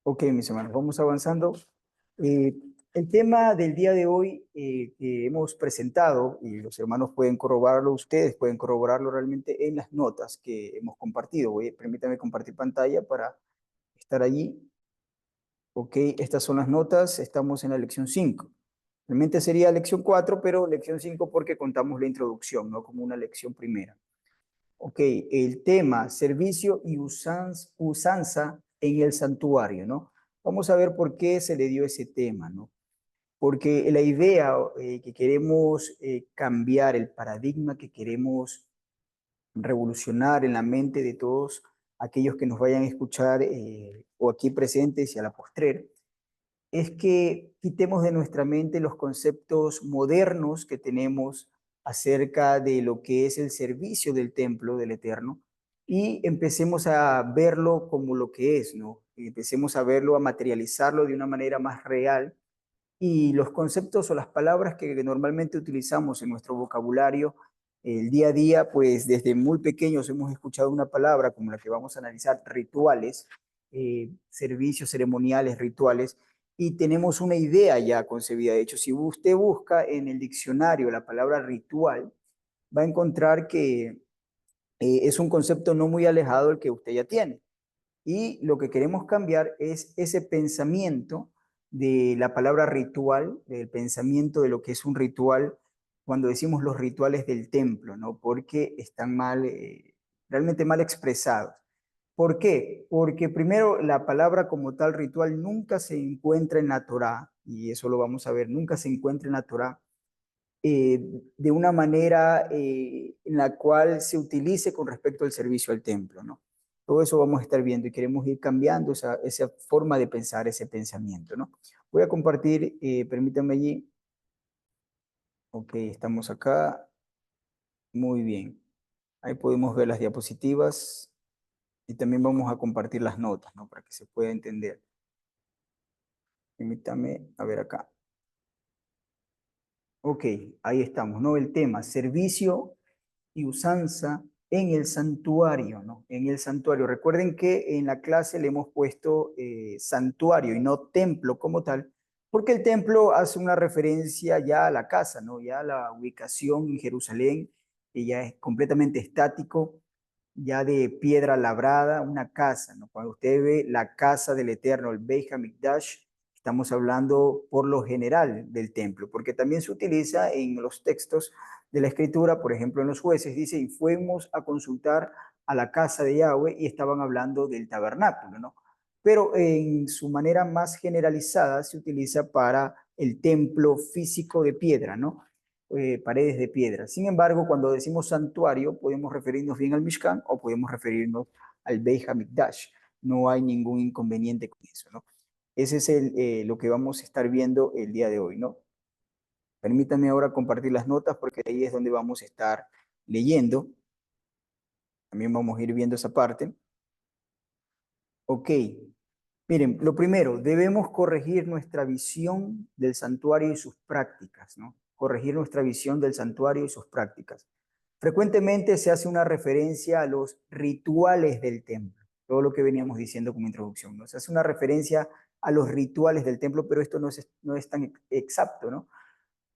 Ok, mis hermanos, vamos avanzando. Eh, el tema del día de hoy que hemos presentado, y los hermanos pueden corroborarlo, ustedes pueden corroborarlo realmente en las notas que hemos compartido. Permítanme compartir pantalla para estar allí. Ok, estas son las notas, estamos en la lección 5. Realmente sería lección 4, pero lección 5 porque contamos la introducción, no como una lección primera. Ok, el tema, servicio y usanza en el santuario, ¿no? Vamos a ver por qué se le dio ese tema, ¿no? Porque la idea que queremos cambiar, el paradigma que queremos revolucionar en la mente de todos aquellos que nos vayan a escuchar o aquí presentes y a la postrer, es que quitemos de nuestra mente los conceptos modernos que tenemos acerca de lo que es el servicio del templo del Eterno y empecemos a verlo como lo que es, ¿no? Y empecemos a verlo, a materializarlo de una manera más real y los conceptos o las palabras que normalmente utilizamos en nuestro vocabulario el día a día, pues desde muy pequeños hemos escuchado una palabra como la que vamos a analizar, rituales, servicios ceremoniales, rituales, y tenemos una idea ya concebida. De hecho, si usted busca en el diccionario la palabra ritual, va a encontrar que es un concepto no muy alejado del que usted ya tiene. Y lo que queremos cambiar es ese pensamiento de la palabra ritual, del pensamiento de lo que es un ritual, cuando decimos los rituales del templo, ¿no? Porque están mal, realmente mal expresados. ¿Por qué? Porque primero la palabra como tal ritual nunca se encuentra en la Torá, y eso lo vamos a ver, nunca se encuentra en la Torá eh, de una manera en la cual se utilice con respecto al servicio al templo, ¿no? Todo eso vamos a estar viendo y queremos ir cambiando esa forma de pensar, ese pensamiento, ¿no? Voy a compartir, permítanme allí. Ok, estamos acá. Muy bien. Ahí podemos ver las diapositivas y también vamos a compartir las notas, ¿no? Para que se pueda entender. Permítame, a ver acá. Ok, ahí estamos, ¿no? El tema, servicio y usanza en el santuario, ¿no? En el santuario. Recuerden que en la clase le hemos puesto santuario y no templo como tal, porque el templo hace una referencia ya a la casa, ¿no? Ya a la ubicación en Jerusalén, que ya es completamente estático, ya de piedra labrada, una casa, ¿no? Cuando usted ve la casa del Eterno, el Beit HaMikdash, estamos hablando por lo general del templo, porque también se utiliza en los textos de la escritura, por ejemplo en los jueces, dice, y fuimos a consultar a la casa de Yahweh y estaban hablando del tabernáculo, ¿no? Pero en su manera más generalizada se utiliza para el templo físico de piedra, ¿no? Paredes de piedra. Sin embargo, cuando decimos santuario, podemos referirnos bien al Mishkan o podemos referirnos al Beit HaMikdash. No hay ningún inconveniente con eso, ¿no? Ese es lo que vamos a estar viendo el día de hoy, ¿no? Permítanme ahora compartir las notas porque ahí es donde vamos a estar leyendo. También vamos a ir viendo esa parte. Ok. Miren, lo primero, debemos corregir nuestra visión del santuario y sus prácticas, ¿no? Corregir nuestra visión del santuario y sus prácticas. Frecuentemente se hace una referencia a los rituales del templo, todo lo que veníamos diciendo como introducción, ¿no? Se hace una referencia a los rituales del templo, pero esto no es tan exacto, ¿no?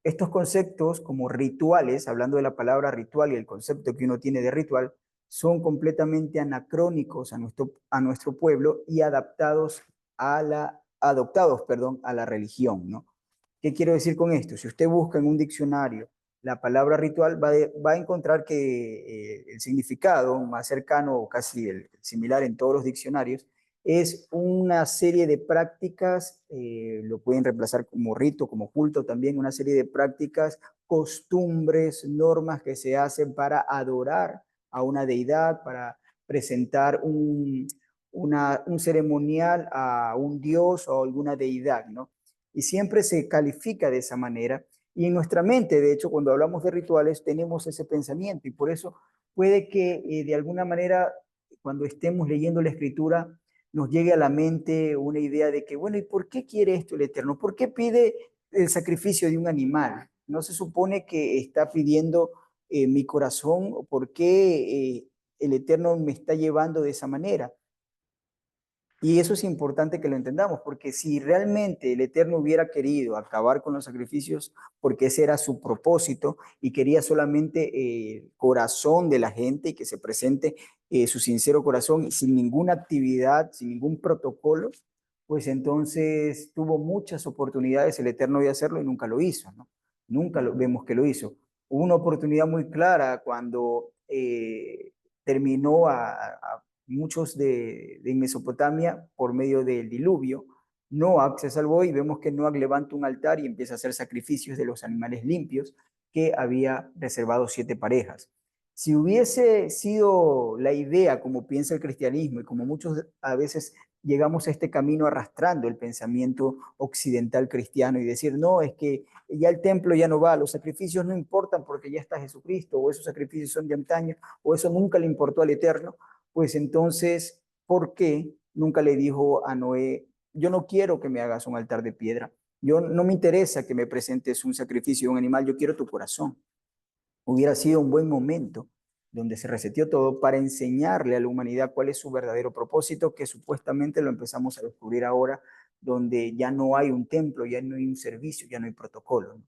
Estos conceptos como rituales, hablando de la palabra ritual y el concepto que uno tiene de ritual, son completamente anacrónicos a nuestro pueblo y adoptados, perdón, a la religión, ¿no? ¿Qué quiero decir con esto? Si usted busca en un diccionario la palabra ritual, va a encontrar que el significado más cercano o casi el similar en todos los diccionarios es una serie de prácticas, lo pueden reemplazar como rito, como culto también, una serie de prácticas, costumbres, normas que se hacen para adorar a una deidad, para presentar un ceremonial a un dios o alguna deidad, ¿no? Y siempre se califica de esa manera. Y en nuestra mente, de hecho, cuando hablamos de rituales, tenemos ese pensamiento y por eso puede que de alguna manera, cuando estemos leyendo la escritura, nos llegue a la mente una idea de que, bueno, ¿y por qué quiere esto el Eterno? ¿Por qué pide el sacrificio de un animal? ¿No se supone que está pidiendo mi corazón? ¿O por qué el Eterno me está llevando de esa manera? Y eso es importante que lo entendamos, porque si realmente el Eterno hubiera querido acabar con los sacrificios, porque ese era su propósito y quería solamente el corazón de la gente y que se presente su sincero corazón sin ninguna actividad, sin ningún protocolo, pues entonces tuvo muchas oportunidades el Eterno de hacerlo y nunca lo hizo, ¿no? Nunca lo, vemos que lo hizo. Hubo una oportunidad muy clara cuando terminó a muchos de Mesopotamia por medio del diluvio. Noac se salvó y vemos que Noac levanta un altar y empieza a hacer sacrificios de los animales limpios que había reservado 7 parejas. Si hubiese sido la idea, como piensa el cristianismo y como muchos a veces llegamos a este camino arrastrando el pensamiento occidental cristiano y decir, no, es que ya el templo ya no va, los sacrificios no importan porque ya está Jesucristo, o esos sacrificios son de antaño, o eso nunca le importó al Eterno, pues entonces, ¿por qué nunca le dijo a Noé, yo no quiero que me hagas un altar de piedra, yo no me interesa que me presentes un sacrificio de un animal, yo quiero tu corazón? Hubiera sido un buen momento donde se reseteó todo para enseñarle a la humanidad cuál es su verdadero propósito, que supuestamente lo empezamos a descubrir ahora, donde ya no hay un templo, ya no hay un servicio, ya no hay protocolo.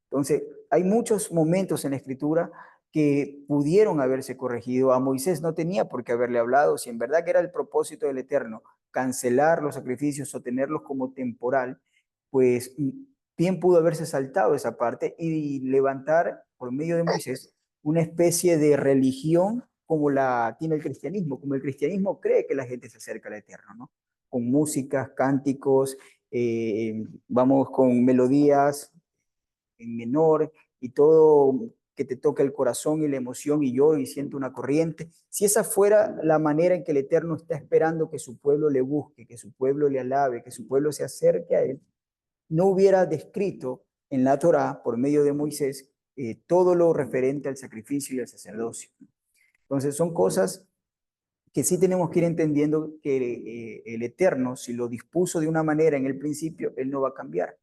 Entonces, hay muchos momentos en la escritura que pudieron haberse corregido. A Moisés no tenía por qué haberle hablado, si en verdad que era el propósito del Eterno, cancelar los sacrificios o tenerlos como temporal, pues bien pudo haberse saltado esa parte y levantar por medio de Moisés una especie de religión como la tiene el cristianismo, como el cristianismo cree que la gente se acerca al Eterno, ¿no? Con músicas, cánticos, vamos con melodías en menor y todo que te toca el corazón y la emoción y yo y siento una corriente. Si esa fuera la manera en que el Eterno está esperando que su pueblo le busque, que su pueblo le alabe, que su pueblo se acerque a él, no hubiera descrito en la Torá, por medio de Moisés, todo lo referente al sacrificio y al sacerdocio. Entonces son cosas que sí tenemos que ir entendiendo que el Eterno, si lo dispuso de una manera en el principio, Él no va a cambiar.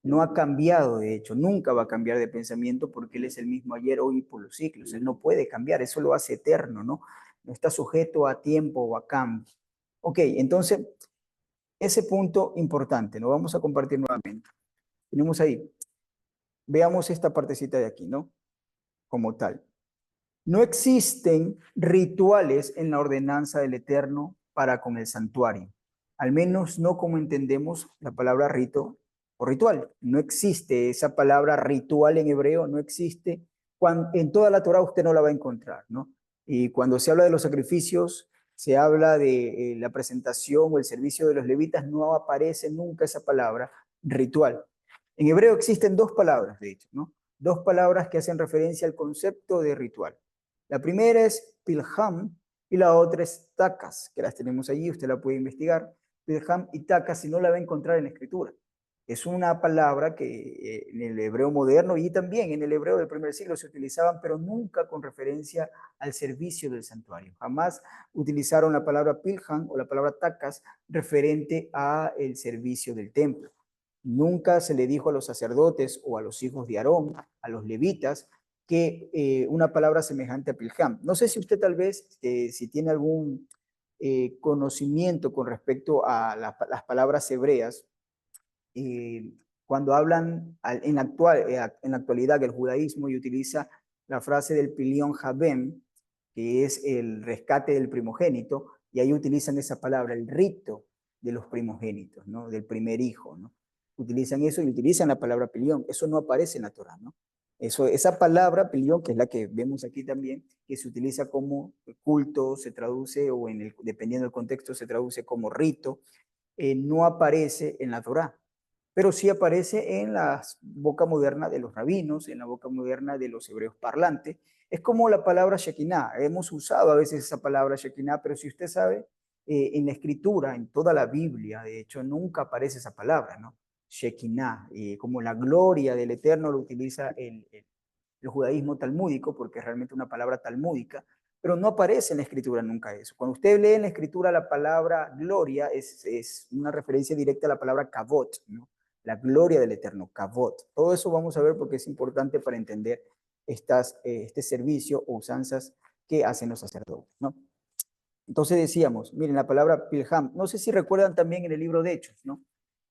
No ha cambiado, de hecho, nunca va a cambiar de pensamiento porque Él es el mismo ayer, hoy y por los siglos. Él no puede cambiar, eso lo hace eterno, ¿no? No está sujeto a tiempo o a cambio. Ok, entonces, ese punto importante, lo vamos a compartir nuevamente. Tenemos ahí, veamos esta partecita de aquí, ¿no? Como tal. No existen rituales en la ordenanza del Eterno para con el santuario, al menos no como entendemos la palabra rito o ritual. No existe esa palabra ritual en hebreo, no existe. En toda la Torah usted no la va a encontrar, ¿no? Y cuando se habla de los sacrificios, se habla de la presentación o el servicio de los levitas, no aparece nunca esa palabra ritual. En hebreo existen 2 palabras, de hecho, ¿no? 2 palabras que hacen referencia al concepto de ritual. La primera es Pilham y la otra es Takas, que las tenemos allí, usted la puede investigar. Pilham y Takas, si no la va a encontrar en la escritura. Es una palabra que en el hebreo moderno y también en el hebreo del primer siglo se utilizaban, pero nunca con referencia al servicio del santuario. Jamás utilizaron la palabra Pilham o la palabra Takas referente a el servicio del templo. Nunca se le dijo a los sacerdotes o a los hijos de Aarón, a los levitas, que una palabra semejante a Pilham. No sé si usted tal vez, si tiene algún conocimiento con respecto a las palabras hebreas, eh, cuando hablan en la actualidad del judaísmo y utiliza la frase del pilión Habem, que es el rescate del primogénito, y ahí utilizan esa palabra, el rito de los primogénitos, ¿no? Del primer hijo, ¿no? Utilizan eso y utilizan la palabra pilión. Eso no aparece en la Torah, ¿no? Esa palabra pilión, que es la que vemos aquí también, que se utiliza como culto, se traduce, o dependiendo del contexto, se traduce como rito, no aparece en la Torah, pero sí aparece en la boca moderna de los rabinos, en la boca moderna de los hebreos parlantes. Es como la palabra Shekinah. Hemos usado a veces esa palabra Shekinah, pero si usted sabe, en la escritura, en toda la Biblia, de hecho, nunca aparece esa palabra, ¿no? Shekinah, como la gloria del Eterno lo utiliza el judaísmo talmúdico, porque es realmente una palabra talmúdica, pero no aparece en la escritura nunca eso. Cuando usted lee en la escritura la palabra gloria, es una referencia directa a la palabra kavod, ¿no? La gloria del Eterno, kavod. Todo eso vamos a ver porque es importante para entender este servicio o usanzas que hacen los sacerdotes, ¿no? Entonces decíamos, miren la palabra Pilham, no sé si recuerdan también en el libro de Hechos, ¿no?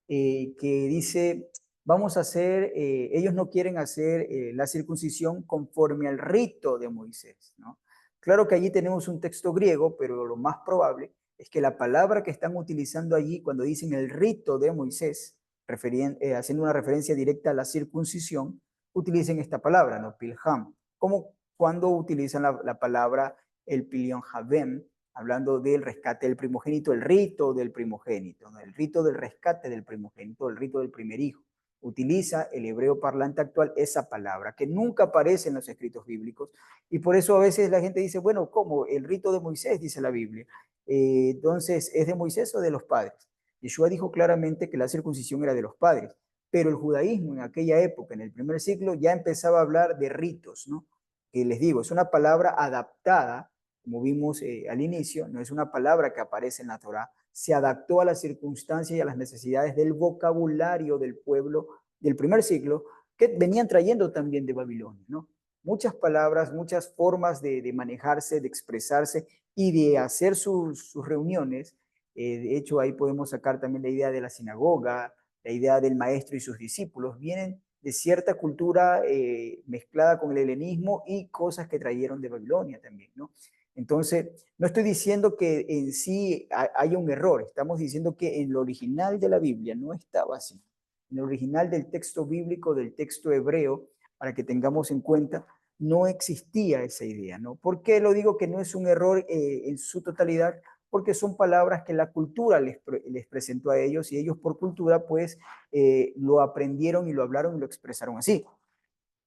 Que dice, vamos a hacer, ellos no quieren hacer la circuncisión conforme al rito de Moisés, ¿no? Claro que allí tenemos un texto griego, pero lo más probable es que la palabra que están utilizando allí cuando dicen el rito de Moisés, haciendo una referencia directa a la circuncisión, utilicen esta palabra, ¿no? Pilham, como cuando utilizan la palabra el pilion javem, hablando del rescate del primogénito, el rito del primogénito, ¿no? El rito del rescate del primogénito, el rito del primer hijo. Utiliza el hebreo parlante actual esa palabra, que nunca aparece en los escritos bíblicos, y por eso a veces la gente dice, bueno, ¿cómo? El rito de Moisés, dice la Biblia. Entonces, ¿es de Moisés o de los padres? Yeshua dijo claramente que la circuncisión era de los padres, pero el judaísmo en aquella época, en el primer siglo, ya empezaba a hablar de ritos, ¿no? Que les digo, es una palabra adaptada como vimos al inicio, no es una palabra que aparece en la Torá, se adaptó a las circunstancias y a las necesidades del vocabulario del pueblo del primer siglo, que venían trayendo también de Babilonia, ¿no? Muchas palabras, muchas formas de manejarse, de expresarse y de hacer sus reuniones. De hecho, ahí podemos sacar también la idea de la sinagoga, la idea del maestro y sus discípulos, vienen de cierta cultura mezclada con el helenismo y cosas que trajeron de Babilonia también, ¿no? Entonces, no estoy diciendo que en sí haya un error, estamos diciendo que en lo original de la Biblia no estaba así. En el original del texto bíblico, del texto hebreo, para que tengamos en cuenta, no existía esa idea, ¿no? ¿Por qué lo digo que no es un error en su totalidad? Porque son palabras que la cultura les presentó a ellos y ellos por cultura pues lo aprendieron y lo hablaron y lo expresaron así.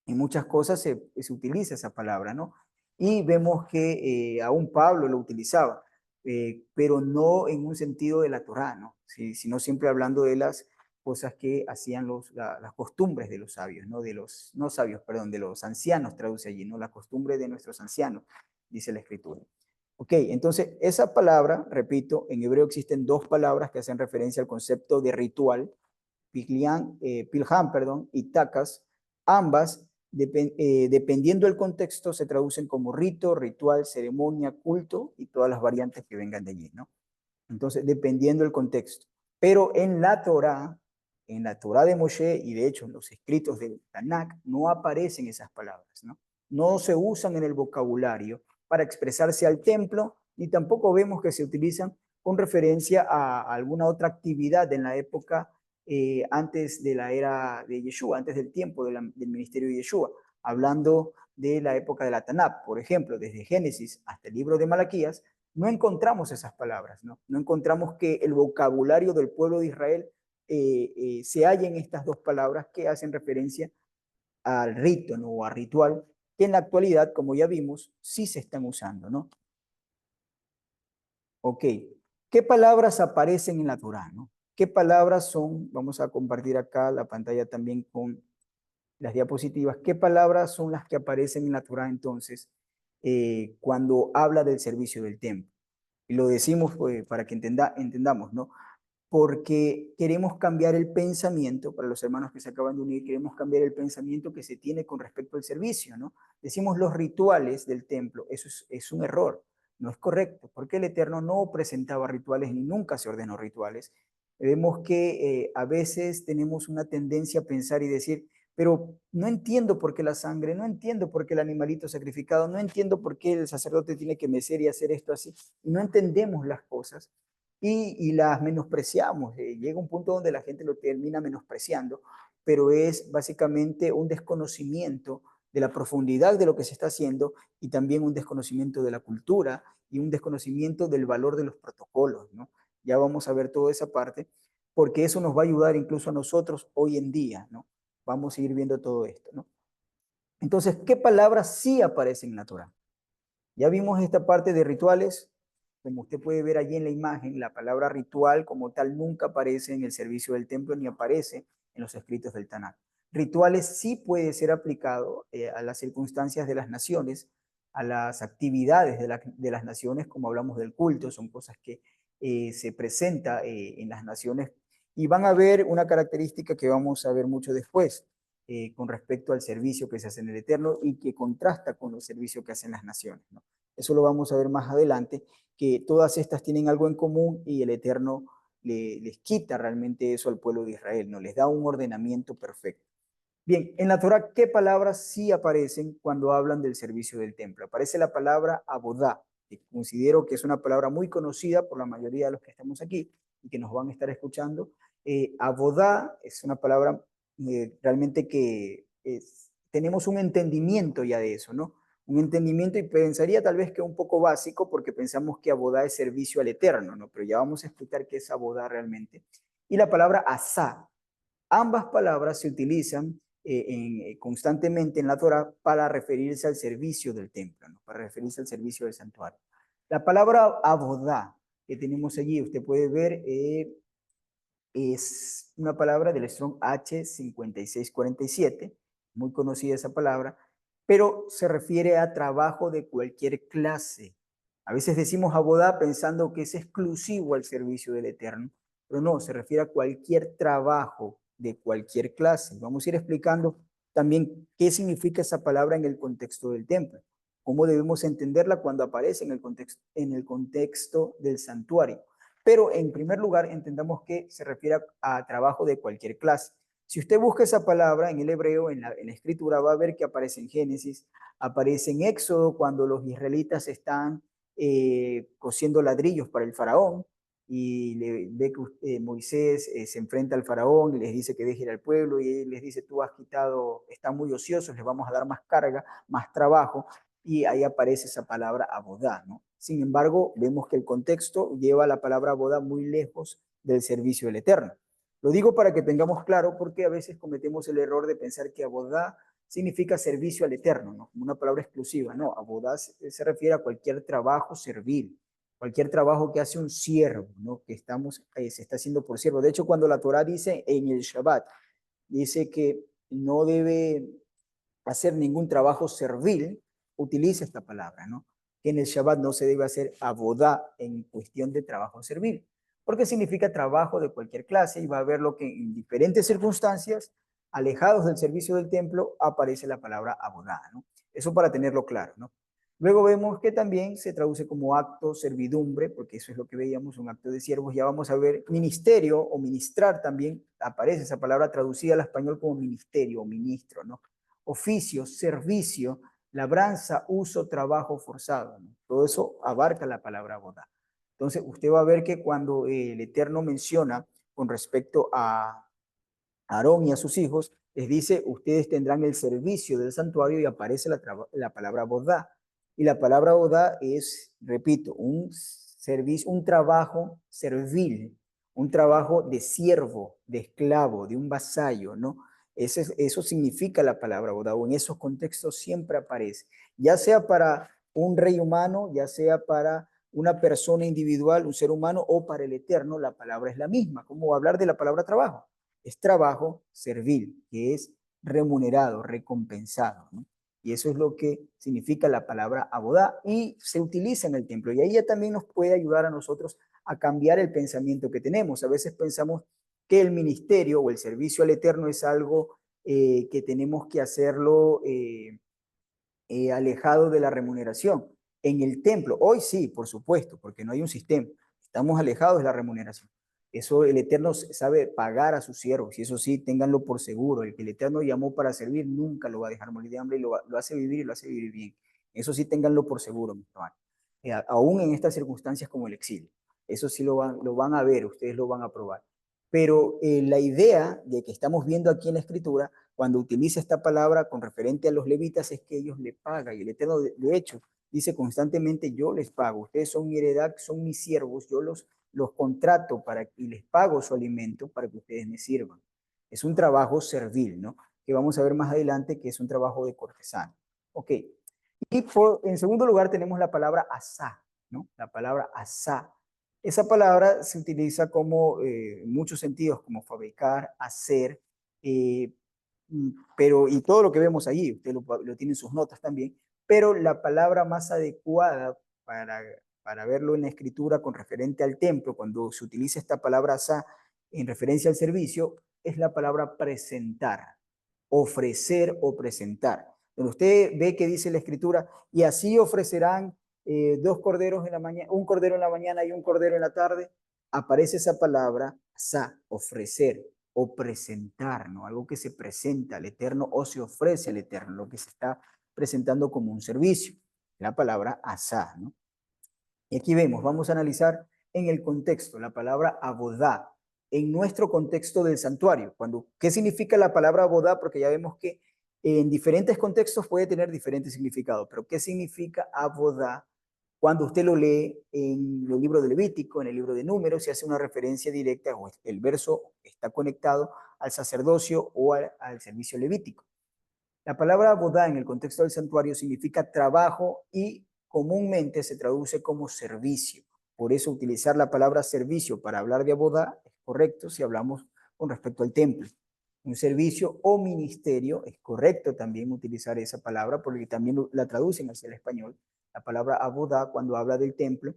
En muchas cosas se utiliza esa palabra, ¿no? Y vemos que aún Pablo lo utilizaba, pero no en un sentido de la Torá, ¿no? Sí, sino siempre hablando de las cosas que hacían las costumbres de los sabios, ¿no? De los, no sabios, perdón, de los ancianos, traduce allí, ¿no? La costumbre de nuestros ancianos, dice la escritura. Ok, entonces esa palabra, repito, en hebreo existen dos palabras que hacen referencia al concepto de ritual, pilham, perdón, y takas, ambas, dependiendo del contexto, se traducen como rito, ritual, ceremonia, culto y todas las variantes que vengan de allí, ¿no? Entonces, dependiendo del contexto. Pero en la Torá de Moshe y de hecho en los escritos del Tanakh, no aparecen esas palabras, ¿no? No se usan en el vocabulario para expresarse al templo, ni tampoco vemos que se utilizan con referencia a alguna otra actividad en la época antes de la era de Yeshua, antes del tiempo del ministerio de Yeshua, hablando de la época de la Tanakh, por ejemplo, desde Génesis hasta el libro de Malaquías, no encontramos esas palabras, ¿no? No encontramos que el vocabulario del pueblo de Israel se halla en estas dos palabras que hacen referencia al rito, ¿no? O a ritual, que en la actualidad, como ya vimos, sí se están usando, ¿no? Ok, ¿qué palabras aparecen en la Torá, ¿no? ¿Qué palabras son? Vamos a compartir acá la pantalla también con las diapositivas. ¿Qué palabras son las que aparecen en la Torá entonces cuando habla del servicio del templo? Y lo decimos pues, para que entendamos, ¿no? Porque queremos cambiar el pensamiento, para los hermanos que se acaban de unir, queremos cambiar el pensamiento que se tiene con respecto al servicio, ¿no? Decimos los rituales del templo, eso es un error, no es correcto, porque el Eterno no presentaba rituales ni nunca se ordenó rituales. Vemos que a veces tenemos una tendencia a pensar y decir, pero no entiendo por qué la sangre, no entiendo por qué el animalito sacrificado, no entiendo por qué el sacerdote tiene que mecer y hacer esto así. Y no entendemos las cosas y las menospreciamos. Llega un punto donde la gente lo termina menospreciando, pero es básicamente un desconocimiento de la profundidad de lo que se está haciendo y también un desconocimiento de la cultura y un desconocimiento del valor de los protocolos, ¿no? Ya vamos a ver toda esa parte, porque eso nos va a ayudar incluso a nosotros hoy en día, ¿no? Vamos a ir viendo todo esto, ¿no? Entonces, ¿qué palabras sí aparecen en la Torah? Ya vimos esta parte de rituales. Como usted puede ver allí en la imagen, la palabra ritual como tal nunca aparece en el servicio del templo ni aparece en los escritos del Tanakh. Rituales sí puede ser aplicado a las circunstancias de las naciones, a las actividades de las naciones, como hablamos del culto, son cosas que se presenta en las naciones y van a ver una característica que vamos a ver mucho después con respecto al servicio que se hace en el Eterno y que contrasta con los servicios que hacen las naciones, ¿no? Eso lo vamos a ver más adelante, que todas estas tienen algo en común y el Eterno les quita realmente eso al pueblo de Israel, no les da un ordenamiento perfecto. Bien, en la Torah, ¿qué palabras sí aparecen cuando hablan del servicio del templo? Aparece la palabra abodá, que considero que es una palabra muy conocida por la mayoría de los que estamos aquí y que nos van a estar escuchando. Abodá es una palabra realmente que tenemos un entendimiento ya de eso, ¿no? Un entendimiento y pensaría tal vez que un poco básico porque pensamos que abodá es servicio al Eterno, ¿no? Pero ya vamos a explicar qué es abodá realmente. Y la palabra asá. Ambas palabras se utilizan constantemente en la Torah para referirse al servicio del templo, ¿no? Para referirse al servicio del santuario. La palabra abodá que tenemos allí, usted puede ver, es una palabra del Strong H5647, muy conocida esa palabra, pero se refiere a trabajo de cualquier clase. A veces decimos abodá pensando que es exclusivo al servicio del Eterno, pero no, se refiere a cualquier trabajo de cualquier clase. Vamos a ir explicando también qué significa esa palabra en el contexto del templo, cómo debemos entenderla cuando aparece en el contexto del santuario. Pero en primer lugar, entendamos que se refiere a trabajo de cualquier clase. Si usted busca esa palabra en el hebreo, en la escritura, va a ver que aparece en Génesis, aparece en Éxodo, cuando los israelitas están cosiendo ladrillos para el faraón, y ve que Moisés se enfrenta al faraón y les dice que deje ir al pueblo, y él les dice, tú has quitado, están muy ociosos, les vamos a dar más carga, más trabajo, y ahí aparece esa palabra abodá, ¿no? Sin embargo, vemos que el contexto lleva la palabra abodá muy lejos del servicio del Eterno. Lo digo para que tengamos claro porque a veces cometemos el error de pensar que abodá significa servicio al Eterno, ¿no? Como una palabra exclusiva. No, abodá se refiere a cualquier trabajo servil, cualquier trabajo que hace un siervo, ¿no? Que se está haciendo por siervo. De hecho, cuando la Torah dice en el Shabbat, dice que no debe hacer ningún trabajo servil, utiliza esta palabra, ¿no? Que en el Shabbat no se debe hacer abodá en cuestión de trabajo servil, porque significa trabajo de cualquier clase y va a ver lo que en diferentes circunstancias, alejados del servicio del templo, aparece la palabra abodá, ¿no? Eso para tenerlo claro, ¿no? Luego vemos que también se traduce como acto, servidumbre, porque eso es lo que veíamos, un acto de siervos. Ya vamos a ver ministerio o ministrar también, aparece esa palabra traducida al español como ministerio o ministro, ¿no? Oficio, servicio, labranza, uso, trabajo forzado, ¿no? Todo eso abarca la palabra boda. Entonces, usted va a ver que cuando el Eterno menciona con respecto a Aarón y a sus hijos, les dice, ustedes tendrán el servicio del santuario y aparece la palabra bodá. Y la palabra bodá es, repito, un servicio, un trabajo servil, un trabajo de siervo, de esclavo, de un vasallo, ¿no? Eso significa la palabra bodá, o en esos contextos siempre aparece, ya sea para un rey humano, ya sea para una persona individual, un ser humano, o para el Eterno, la palabra es la misma, como hablar de la palabra trabajo. Es trabajo servil, que es remunerado, recompensado, ¿no? Y eso es lo que significa la palabra abodá y se utiliza en el templo. Y ahí ya también nos puede ayudar a nosotros a cambiar el pensamiento que tenemos. A veces pensamos que el ministerio o el servicio al Eterno es algo que tenemos que hacerlo alejado de la remuneración. En el templo, hoy sí, por supuesto, porque no hay un sistema. Estamos alejados de la remuneración. Eso el Eterno sabe pagar a sus siervos, y eso sí, ténganlo por seguro. El que el Eterno llamó para servir nunca lo va a dejar morir de hambre y lo hace vivir y lo hace vivir bien. Eso sí, ténganlo por seguro, mi hermano. Aún en estas circunstancias como el exilio. Eso sí lo van a ver, ustedes lo van a probar. Pero la idea de que estamos viendo aquí en la Escritura, cuando utiliza esta palabra con referente a los levitas, es que ellos le pagan. Y el Eterno, de hecho, dice constantemente, yo les pago. Ustedes son mi heredad, son mis siervos, yo los contrato y les pago su alimento para que ustedes me sirvan. Es un trabajo servil, ¿no? Que vamos a ver más adelante que es un trabajo de cortesano. Ok. Y en segundo lugar tenemos la palabra asá, ¿no? La palabra asá. Esa palabra se utiliza como en muchos sentidos, como fabricar, hacer, eh, pero y todo lo que vemos allí, usted lo tiene en sus notas también, pero la palabra más adecuada para verlo en la escritura con referente al templo, cuando se utiliza esta palabra asá en referencia al servicio, es la palabra presentar, ofrecer o presentar. Pero usted ve que dice la escritura, y así ofrecerán dos corderos en la mañana, un cordero en la mañana y un cordero en la tarde, aparece esa palabra, sa, ofrecer o presentar, ¿no? Algo que se presenta al Eterno o se ofrece al Eterno, lo que se está presentando como un servicio. La palabra asá, ¿no? Y aquí vemos, vamos a analizar en el contexto la palabra abodá, en nuestro contexto del santuario. ¿Qué significa la palabra abodá? Porque ya vemos que en diferentes contextos puede tener diferentes significados, pero ¿qué significa abodá? Cuando usted lo lee en el libro de Levítico, en el libro de Números, se hace una referencia directa o el verso está conectado al sacerdocio o al servicio levítico. La palabra abodá en el contexto del santuario significa trabajo y comúnmente se traduce como servicio. Por eso utilizar la palabra servicio para hablar de abodá es correcto si hablamos con respecto al templo. Un servicio o ministerio es correcto también utilizar esa palabra porque también la traducen hacia el español. La palabra abodá cuando habla del templo.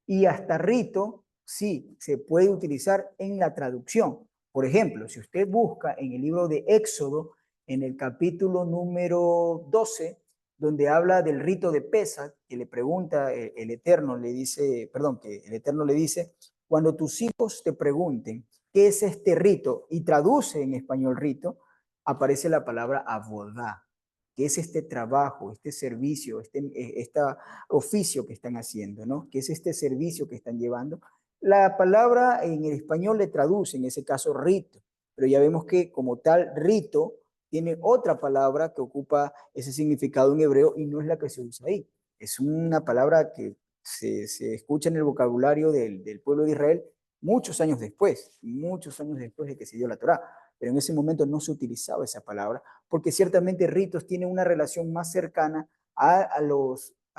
Y hasta rito sí se puede utilizar en la traducción. Por ejemplo, si usted busca en el libro de Éxodo, en el capítulo número 12, donde habla del rito de Pesach, que le pregunta el Eterno, le dice, perdón, que el Eterno le dice, cuando tus hijos te pregunten qué es este rito, y traduce en español rito, aparece la palabra abodá, que es este trabajo, este servicio, este oficio que están haciendo, ¿no? Que es este servicio que están llevando. La palabra en el español le traduce, en ese caso, rito, pero ya vemos que como tal rito tiene otra palabra que ocupa ese significado en hebreo y no es la que se usa ahí. Es una palabra que se escucha en el vocabulario del pueblo de Israel muchos años después de que se dio la Torá. Pero en ese momento no se utilizaba esa palabra porque ciertamente ritos tiene una relación más cercana a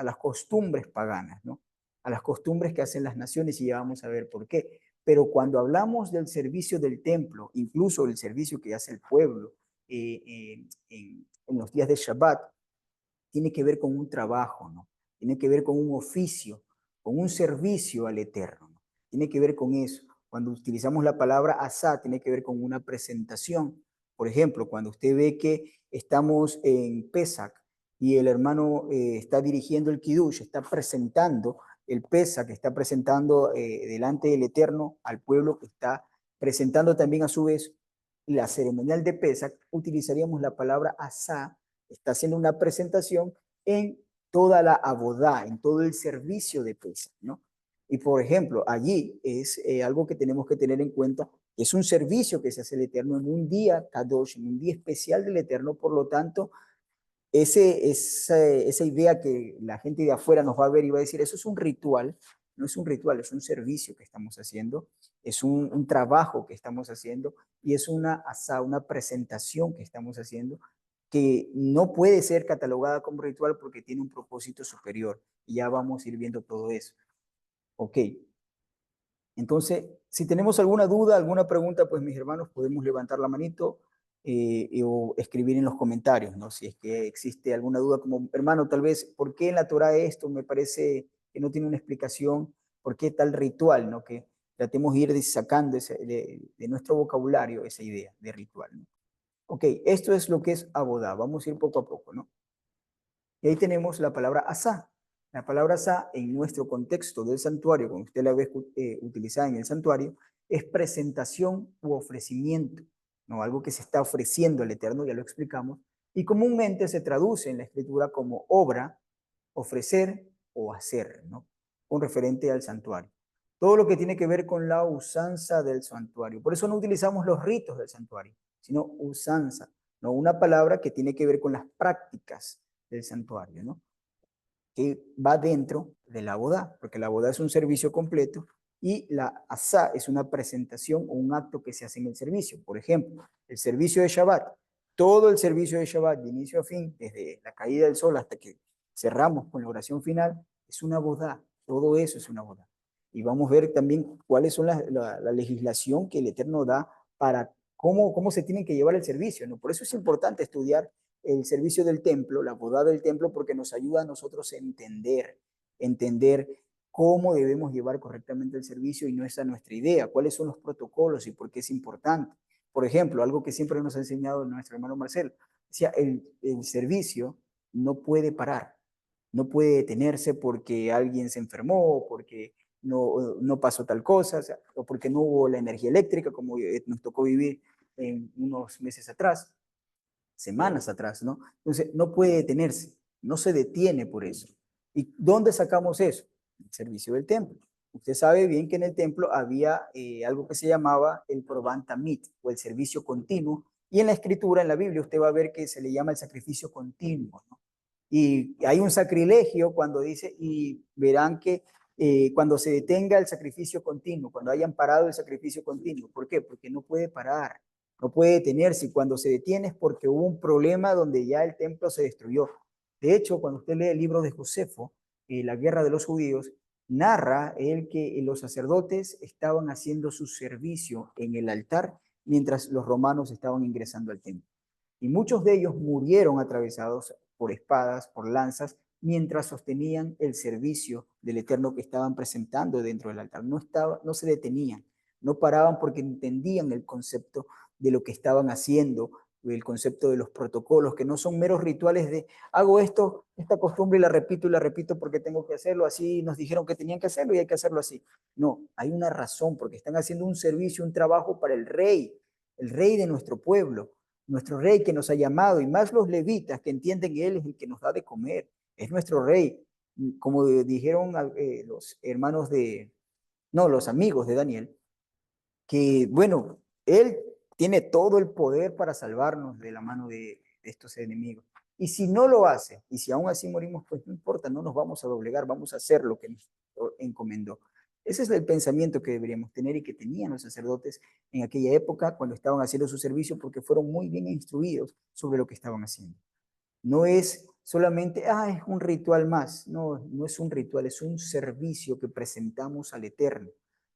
las costumbres paganas, ¿no? A las costumbres que hacen las naciones y ya vamos a ver por qué. Pero cuando hablamos del servicio del templo, incluso el servicio que hace el pueblo, en los días de Shabbat, tiene que ver con un trabajo, ¿no? Tiene que ver con un oficio, con un servicio al Eterno, ¿no? Tiene que ver con eso. Cuando utilizamos la palabra asá, tiene que ver con una presentación. Por ejemplo, cuando usted ve que estamos en Pesach y el hermano está dirigiendo el Kiddush, está presentando el Pesach, está presentando delante del Eterno al pueblo que está presentando también a su vez la ceremonial de Pesach, utilizaríamos la palabra asá, está haciendo una presentación en toda la abodá, en todo el servicio de Pesach, ¿no? Y por ejemplo, allí es algo que tenemos que tener en cuenta, es un servicio que se hace el Eterno en un día Kadosh, en un día especial del Eterno, por lo tanto, esa idea que la gente de afuera nos va a ver y va a decir, eso es un ritual, no es un ritual, es un servicio que estamos haciendo, es un trabajo que estamos haciendo y es una presentación que estamos haciendo que no puede ser catalogada como ritual porque tiene un propósito superior. Y ya vamos a ir viendo todo eso. Ok, entonces, si tenemos alguna duda, alguna pregunta, pues mis hermanos, podemos levantar la manito o escribir en los comentarios, ¿no? Si es que existe alguna duda, como hermano, tal vez, ¿por qué en la Torah esto me parece que no tiene una explicación? ¿Por qué tal ritual, ¿no? Que tratemos de ir sacando de nuestro vocabulario esa idea de ritual, ¿no? Ok, esto es lo que es abodá. Vamos a ir poco a poco, ¿no? Y ahí tenemos la palabra asá. La palabra asá en nuestro contexto del santuario, como usted la ve utilizada en el santuario, es presentación u ofrecimiento, ¿no? Algo que se está ofreciendo al Eterno, ya lo explicamos, y comúnmente se traduce en la escritura como obra, ofrecer o hacer, ¿no? Con referente al santuario. Todo lo que tiene que ver con la usanza del santuario. Por eso no utilizamos los ritos del santuario, sino usanza, ¿no? Una palabra que tiene que ver con las prácticas del santuario, ¿no? Que va dentro de la boda, porque la boda es un servicio completo y la asá es una presentación o un acto que se hace en el servicio. Por ejemplo, el servicio de Shabbat, todo el servicio de Shabbat, de inicio a fin, desde la caída del sol hasta que cerramos con la oración final, es una boda, todo eso es una boda. Y vamos a ver también cuáles son la legislación que el Eterno da para cómo se tiene que llevar el servicio, ¿no? Por eso es importante estudiar el servicio del templo, la boda del templo, porque nos ayuda a nosotros a entender cómo debemos llevar correctamente el servicio y no esa es nuestra idea, cuáles son los protocolos y por qué es importante. Por ejemplo, algo que siempre nos ha enseñado nuestro hermano Marcelo, decía, el servicio no puede parar, no puede detenerse porque alguien se enfermó, porque no pasó tal cosa, o sea, o porque no hubo la energía eléctrica, como nos tocó vivir en unos meses atrás, semanas atrás, ¿no? Entonces, no puede detenerse, no se detiene por eso. ¿Y dónde sacamos eso? El servicio del templo. Usted sabe bien que en el templo había algo que se llamaba el Korban Tamid, o el servicio continuo, y en la escritura, en la Biblia, usted va a ver que se le llama el sacrificio continuo, ¿no? Y hay un sacrilegio cuando dice, y verán que cuando se detenga el sacrificio continuo, cuando hayan parado el sacrificio continuo, ¿por qué? Porque no puede parar, no puede detenerse, y cuando se detiene es porque hubo un problema donde ya el templo se destruyó. De hecho, cuando usted lee el libro de Josefo, la guerra de los judíos, narra él que los sacerdotes estaban haciendo su servicio en el altar mientras los romanos estaban ingresando al templo. Y muchos de ellos murieron atravesados por espadas, por lanzas, mientras sostenían el servicio del Eterno que estaban presentando dentro del altar. No se detenían, no paraban porque entendían el concepto de lo que estaban haciendo, el concepto de los protocolos, que no son meros rituales de hago esto, esta costumbre y la repito porque tengo que hacerlo, así nos dijeron que tenían que hacerlo y hay que hacerlo así. No, hay una razón, porque están haciendo un servicio, un trabajo para el rey de nuestro rey que nos ha llamado, y más los levitas que entienden que Él es el que nos da de comer, es nuestro rey. Como dijeron los hermanos no, los amigos de Daniel, que bueno, Él tiene todo el poder para salvarnos de la mano de estos enemigos. Y si no lo hace, y si aún así morimos, pues no importa, no nos vamos a doblegar, vamos a hacer lo que nos encomendó. Ese es el pensamiento que deberíamos tener y que tenían los sacerdotes en aquella época cuando estaban haciendo su servicio, porque fueron muy bien instruidos sobre lo que estaban haciendo. No es solamente, es un ritual más. No, no es un ritual, es un servicio que presentamos al Eterno.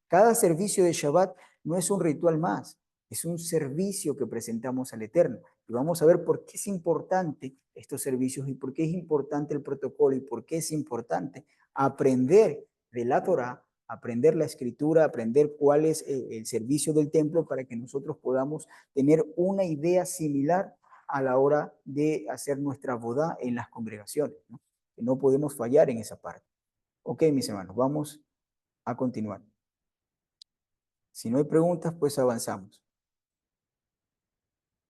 Cada servicio de Shabbat no es un ritual más, es un servicio que presentamos al Eterno. Y vamos a ver por qué es importante estos servicios y por qué es importante el protocolo y por qué es importante aprender de la Torah, aprender la escritura, aprender cuál es el servicio del templo para que nosotros podamos tener una idea similar a la hora de hacer nuestra boda en las congregaciones, ¿no? Que no podemos fallar en esa parte. Ok, mis hermanos, vamos a continuar. Si no hay preguntas, pues avanzamos.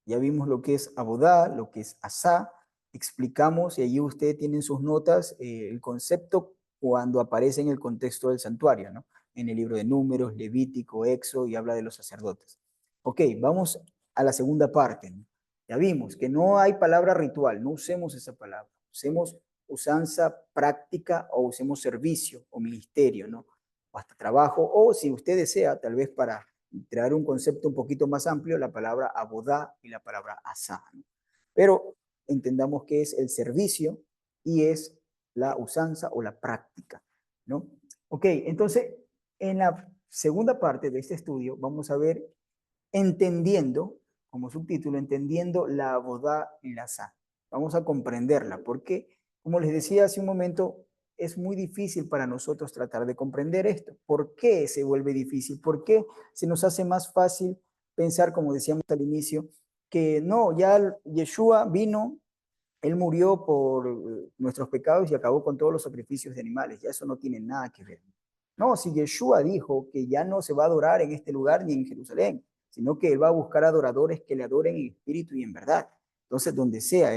Ya vimos lo que es abodá, lo que es asá, explicamos y allí ustedes tienen sus notas, el concepto cuando aparece en el contexto del santuario, ¿no? En el libro de Números, Levítico, Éxodo, y habla de los sacerdotes. Ok, vamos a la segunda parte, ¿no? Ya vimos que no hay palabra ritual, no usemos esa palabra, usemos usanza práctica o usemos servicio o ministerio, ¿no? O hasta trabajo, o si usted desea, tal vez para crear un concepto un poquito más amplio, la palabra abodá y la palabra asá, ¿no? Pero entendamos que es el servicio y es la usanza o la práctica, ¿no? Ok, entonces en la segunda parte de este estudio vamos a ver entendiendo, como subtítulo, entendiendo la abodá y la asá. Vamos a comprenderla, porque, como les decía hace un momento, es muy difícil para nosotros tratar de comprender esto. ¿Por qué se vuelve difícil? ¿Por qué se nos hace más fácil pensar, como decíamos al inicio, que no, ya Yeshua vino, él murió por nuestros pecados y acabó con todos los sacrificios de animales? Ya eso no tiene nada que ver. No, si Yeshua dijo que ya no se va a adorar en este lugar ni en Jerusalén, sino que él va a buscar adoradores que le adoren en espíritu y en verdad. Entonces, donde sea,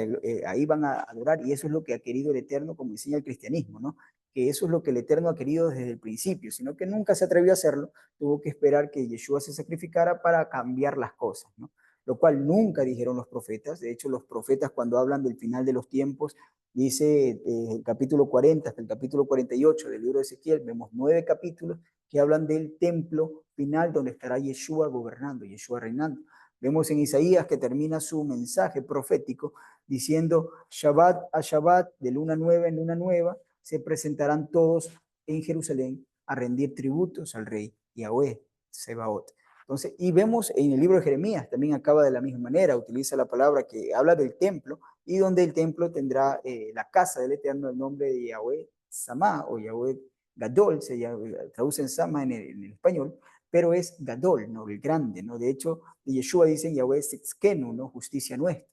ahí van a adorar, y eso es lo que ha querido el Eterno, como enseña el cristianismo, ¿no? Que eso es lo que el Eterno ha querido desde el principio, sino que nunca se atrevió a hacerlo, tuvo que esperar que Yeshua se sacrificara para cambiar las cosas, ¿no? Lo cual nunca dijeron los profetas. De hecho, los profetas cuando hablan del final de los tiempos, dice el capítulo 40 hasta el capítulo 48 del libro de Ezequiel, vemos 9 capítulos que hablan del templo final donde estará Yeshua gobernando, Yeshua reinando. Vemos en Isaías que termina su mensaje profético diciendo Shabbat a Shabbat, de luna nueva en luna nueva, se presentarán todos en Jerusalén a rendir tributos al rey Yahweh Sebaot. Entonces, y vemos en el libro de Jeremías, también acaba de la misma manera, utiliza la palabra que habla del templo, y donde el templo tendrá la casa del Eterno, el nombre de Yahweh Samá o Yahweh Gadol, traduce en Sama en el español, pero es Gadol, ¿no? El grande, ¿no? De hecho, de Yeshua dicen Yahweh Sitzkenu, ¿no? Justicia nuestra,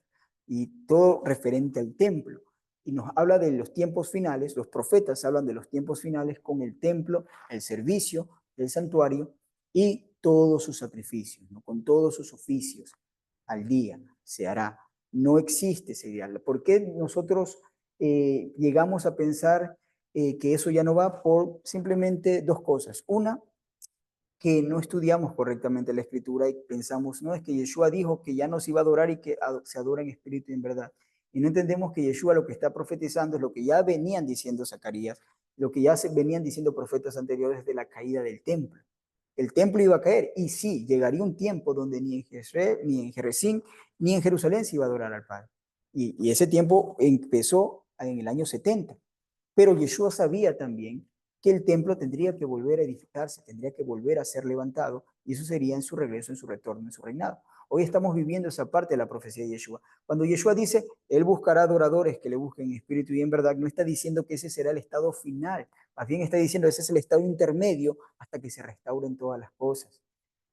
y todo referente al templo. y nos habla de los tiempos finales. Los profetas hablan de los tiempos finales con el templo, el servicio del santuario y todos sus sacrificios, ¿no? Con todos sus oficios al día se hará. No existe ese ideal. ¿Por qué nosotros llegamos a pensar que eso ya no va? Por simplemente dos cosas. Una, que no estudiamos correctamente la escritura y pensamos, no, es que Yeshua dijo que ya no se iba a adorar y que se adora en espíritu y en verdad. Y no entendemos que Yeshua lo que está profetizando es lo que ya venían diciendo Zacarías, lo que ya venían diciendo profetas anteriores de la caída del templo. El templo iba a caer y sí, llegaría un tiempo donde ni en Jezreel, ni en Jerezín, ni en Jerusalén se iba a adorar al Padre. Y ese tiempo empezó en el año 70. Pero Yeshua sabía también que el templo tendría que volver a edificarse, tendría que volver a ser levantado, y eso sería en su regreso, en su retorno, en su reinado. Hoy estamos viviendo esa parte de la profecía de Yeshua. Cuando Yeshua dice, Él buscará adoradores que le busquen en espíritu y en verdad, no está diciendo que ese será el estado final, más bien está diciendo que ese es el estado intermedio hasta que se restauren todas las cosas.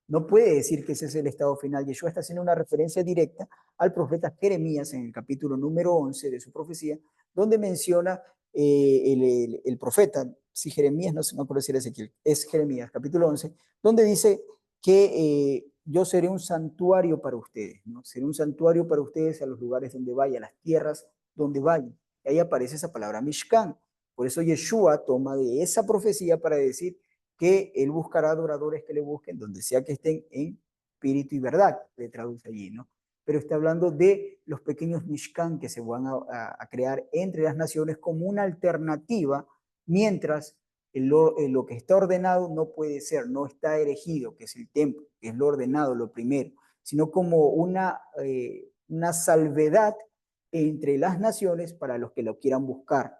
No puede decir que ese es el estado final. Yeshua está haciendo una referencia directa al profeta Jeremías en el capítulo número 11 de su profecía, donde menciona el profeta, si Jeremías, no me acuerdo si era Ezequiel, es Jeremías, capítulo 11, donde dice que yo seré un santuario para ustedes, ¿no? Seré un santuario para ustedes a los lugares donde vayan, a las tierras donde vayan. Y ahí aparece esa palabra Mishkan. Por eso Yeshua toma de esa profecía para decir que él buscará adoradores que le busquen donde sea que estén en espíritu y verdad, le traduce allí, ¿no? Pero está hablando de los pequeños Mishkan que se van a crear entre las naciones como una alternativa, mientras lo que está ordenado no puede ser, no está erigido, que es el templo, que es lo ordenado, lo primero, sino como una salvedad entre las naciones para los que lo quieran buscar.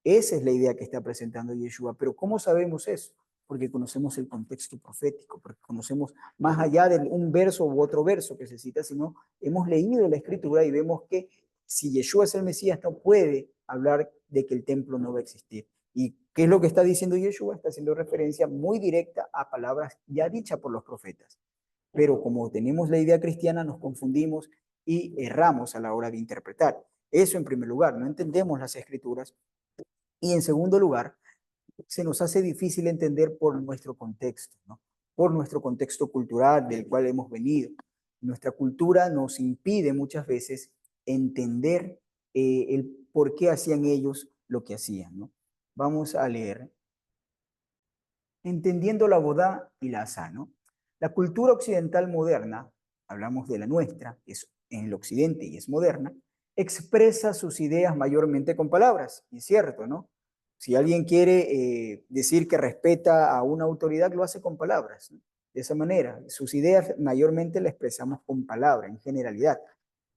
Esa es la idea que está presentando Yeshua. Pero ¿cómo sabemos eso? Porque conocemos el contexto profético, porque conocemos más allá de un verso u otro verso que se cita, sino hemos leído la escritura y vemos que si Yeshua es el Mesías, no puede hablar de que el templo no va a existir. ¿Y qué es lo que está diciendo Yeshua? Está haciendo referencia muy directa a palabras ya dichas por los profetas. Pero como tenemos la idea cristiana, nos confundimos y erramos a la hora de interpretar. Eso en primer lugar, no entendemos las escrituras y en segundo lugar, se nos hace difícil entender por nuestro contexto, ¿no? Por nuestro contexto cultural del cual hemos venido. Nuestra cultura nos impide muchas veces entender el por qué hacían ellos lo que hacían, ¿no? Vamos a leer. Entendiendo la bodá y la asá, ¿no? La cultura occidental moderna, hablamos de la nuestra, que es en el occidente y es moderna, expresa sus ideas mayormente con palabras, y es cierto, ¿no? Si alguien quiere decir que respeta a una autoridad, lo hace con palabras, ¿no? De esa manera, sus ideas mayormente las expresamos con palabras, en generalidad,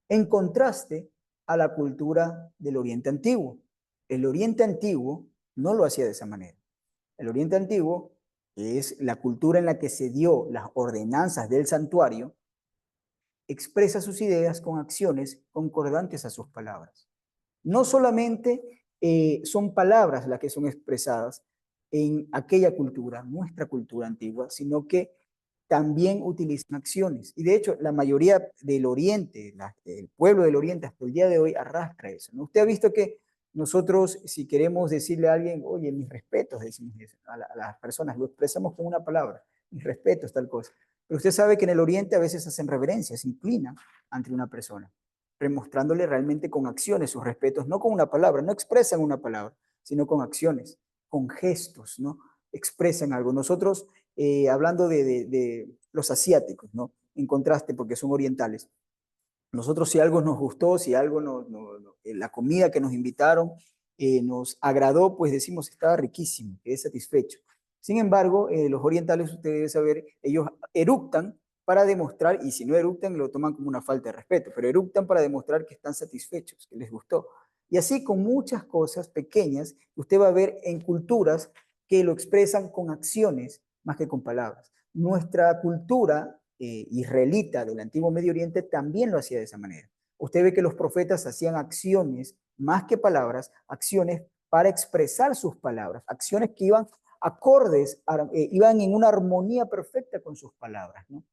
en contraste a la cultura del Oriente Antiguo. El Oriente Antiguo no lo hacía de esa manera. El Oriente Antiguo, que es la cultura en la que se dio las ordenanzas del santuario, expresa sus ideas con acciones concordantes a sus palabras. No solamente son palabras las que son expresadas en aquella cultura, nuestra cultura antigua, sino que también utilizan acciones. Y de hecho, la mayoría del Oriente, el pueblo del Oriente hasta el día de hoy arrastra eso, ¿no? Usted ha visto que nosotros, si queremos decirle a alguien, oye, mis respetos, decimos eso, a las personas, lo expresamos con una palabra, mis respetos, tal cosa. Pero usted sabe que en el Oriente a veces hacen reverencias, se inclinan ante una persona, demostrándole realmente con acciones sus respetos, no con una palabra, no expresan una palabra, sino con acciones, con gestos, ¿no? Expresan algo. Nosotros, hablando de los asiáticos, ¿no? En contraste, porque son orientales. Nosotros si algo nos gustó, si algo la comida que nos invitaron nos agradó, pues decimos estaba riquísimo, quedé satisfecho. Sin embargo, los orientales, ustedes deben saber, ellos eructan para demostrar, y si no eructan, lo toman como una falta de respeto, pero eructan para demostrar que están satisfechos, que les gustó. Y así con muchas cosas pequeñas, usted va a ver en culturas que lo expresan con acciones más que con palabras. Nuestra cultura israelita del antiguo Medio Oriente también lo hacía de esa manera. Usted ve que los profetas hacían acciones más que palabras, acciones para expresar sus palabras, acciones que iban acordes, iban en una armonía perfecta con sus palabras, ¿no?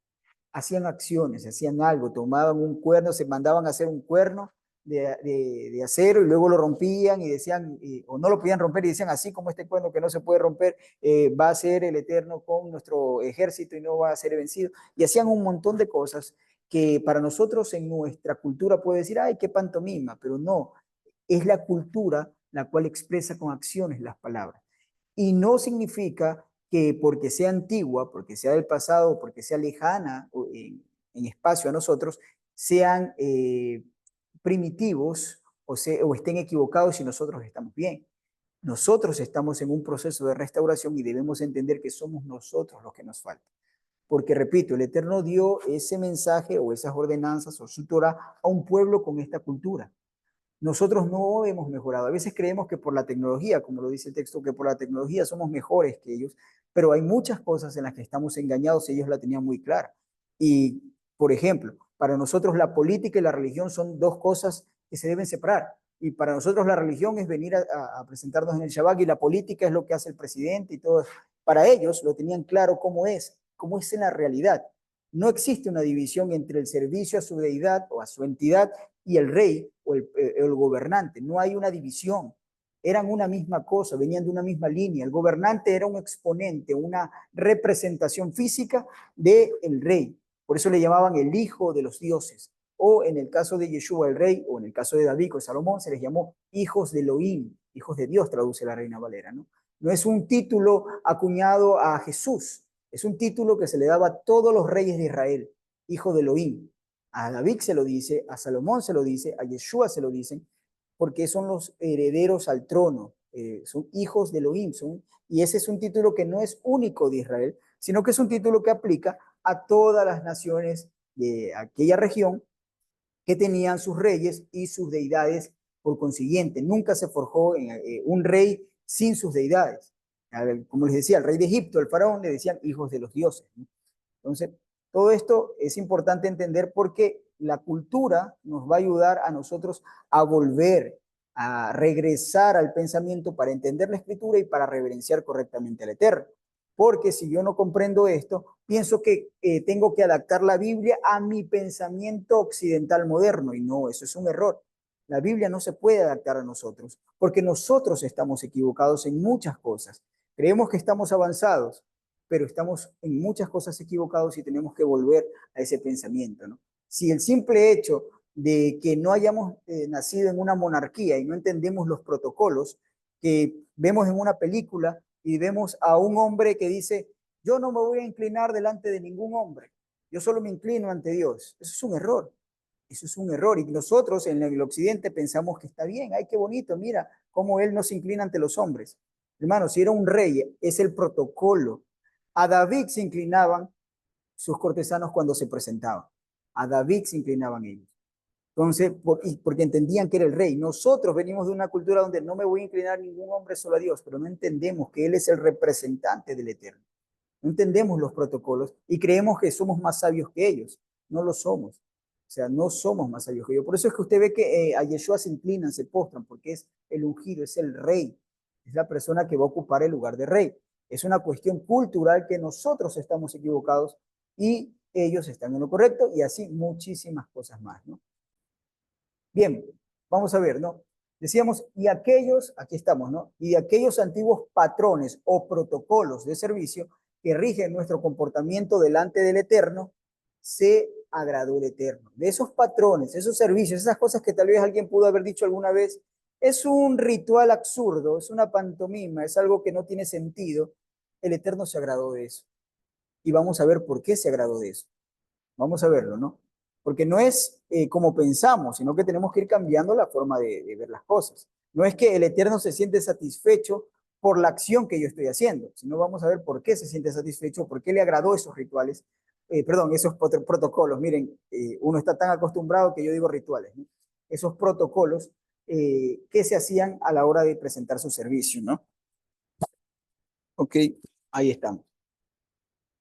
Hacían acciones, hacían algo, tomaban un cuerno, se mandaban a hacer un cuerno de acero y luego lo rompían y decían, o no lo podían romper y decían, así como este cuerno que no se puede romper, va a ser el Eterno con nuestro ejército y no va a ser vencido. Y hacían un montón de cosas que para nosotros en nuestra cultura puede decir, ay, qué pantomima, pero no, es la cultura la cual expresa con acciones las palabras. Y no significa que porque sea antigua, porque sea del pasado, porque sea lejana en espacio a nosotros, sean primitivos o estén equivocados y nosotros estamos bien. Nosotros estamos en un proceso de restauración y debemos entender que somos nosotros los que nos faltan. Porque, repito, el Eterno dio ese mensaje o esas ordenanzas o su Torah a un pueblo con esta cultura. Nosotros no hemos mejorado. A veces creemos que por la tecnología, como lo dice el texto, que por la tecnología somos mejores que ellos, pero hay muchas cosas en las que estamos engañados y ellos la tenían muy clara. Y, por ejemplo, para nosotros la política y la religión son dos cosas que se deben separar. Y para nosotros la religión es venir a presentarnos en el Shabbat y la política es lo que hace el presidente y todo. Para ellos lo tenían claro cómo es en la realidad. No existe una división entre el servicio a su deidad o a su entidad y el rey o el gobernante. No hay una división. Eran una misma cosa, venían de una misma línea. El gobernante era un exponente, una representación física del rey. Por eso le llamaban el hijo de los dioses. O en el caso de Yeshua, el rey, o en el caso de David o de Salomón, se les llamó hijos de Elohim, hijos de Dios, traduce la Reina Valera, ¿no? No es un título acuñado a Jesús, es un título que se le daba a todos los reyes de Israel, hijo de Elohim. A David se lo dice, a Salomón se lo dice, a Yeshua se lo dicen, porque son los herederos al trono, son hijos de Elohim, y ese es un título que no es único de Israel, sino que es un título que aplica a todas las naciones de aquella región que tenían sus reyes y sus deidades por consiguiente. Nunca se forjó un rey sin sus deidades. Como les decía, el rey de Egipto, el faraón, le decían hijos de los dioses, ¿no? Entonces, todo esto es importante entender porque la cultura nos va a ayudar a nosotros a volver, a regresar al pensamiento para entender la escritura y para reverenciar correctamente al Eterno. Porque si yo no comprendo esto, pienso que tengo que adaptar la Biblia a mi pensamiento occidental moderno y no, eso es un error. La Biblia no se puede adaptar a nosotros porque nosotros estamos equivocados en muchas cosas. Creemos que estamos avanzados, pero estamos en muchas cosas equivocados y tenemos que volver a ese pensamiento, ¿no? Si el simple hecho de que no hayamos nacido en una monarquía y no entendemos los protocolos que vemos en una película y vemos a un hombre que dice, yo no me voy a inclinar delante de ningún hombre, yo solo me inclino ante Dios. Eso es un error. Eso es un error. Y nosotros en el occidente pensamos que está bien, ay, qué bonito, mira cómo él no se inclina ante los hombres. Hermano, si era un rey, es el protocolo. A David se inclinaban sus cortesanos cuando se presentaban. A David se inclinaban ellos. Entonces, porque entendían que era el rey. Nosotros venimos de una cultura donde no me voy a inclinar ningún hombre, solo a Dios, pero no entendemos que Él es el representante del Eterno. No entendemos los protocolos y creemos que somos más sabios que ellos. No lo somos. O sea, no somos más sabios que ellos. Por eso es que usted ve que a Yeshua se inclinan, se postran, porque es el ungido, es el rey. Es la persona que va a ocupar el lugar de rey. Es una cuestión cultural que nosotros estamos equivocados y ellos están en lo correcto y así muchísimas cosas más, ¿no? Bien, vamos a ver, ¿no? Decíamos, y aquellos, aquí estamos, ¿no? Y de aquellos antiguos patrones o protocolos de servicio que rigen nuestro comportamiento delante del Eterno, se agradó el Eterno. De esos patrones, esos servicios, esas cosas que tal vez alguien pudo haber dicho alguna vez, es un ritual absurdo, es una pantomima, es algo que no tiene sentido. El Eterno se agradó de eso. Y vamos a ver por qué se agradó de eso. Vamos a verlo, ¿no? Porque no es como pensamos, sino que tenemos que ir cambiando la forma de ver las cosas. No es que el Eterno se siente satisfecho por la acción que yo estoy haciendo, sino vamos a ver por qué se siente satisfecho, por qué le agradó esos rituales, perdón, esos protocolos. Miren, uno está tan acostumbrado que yo digo rituales, ¿no? Esos protocolos que se hacían a la hora de presentar su servicio, ¿no? Ok, ahí estamos.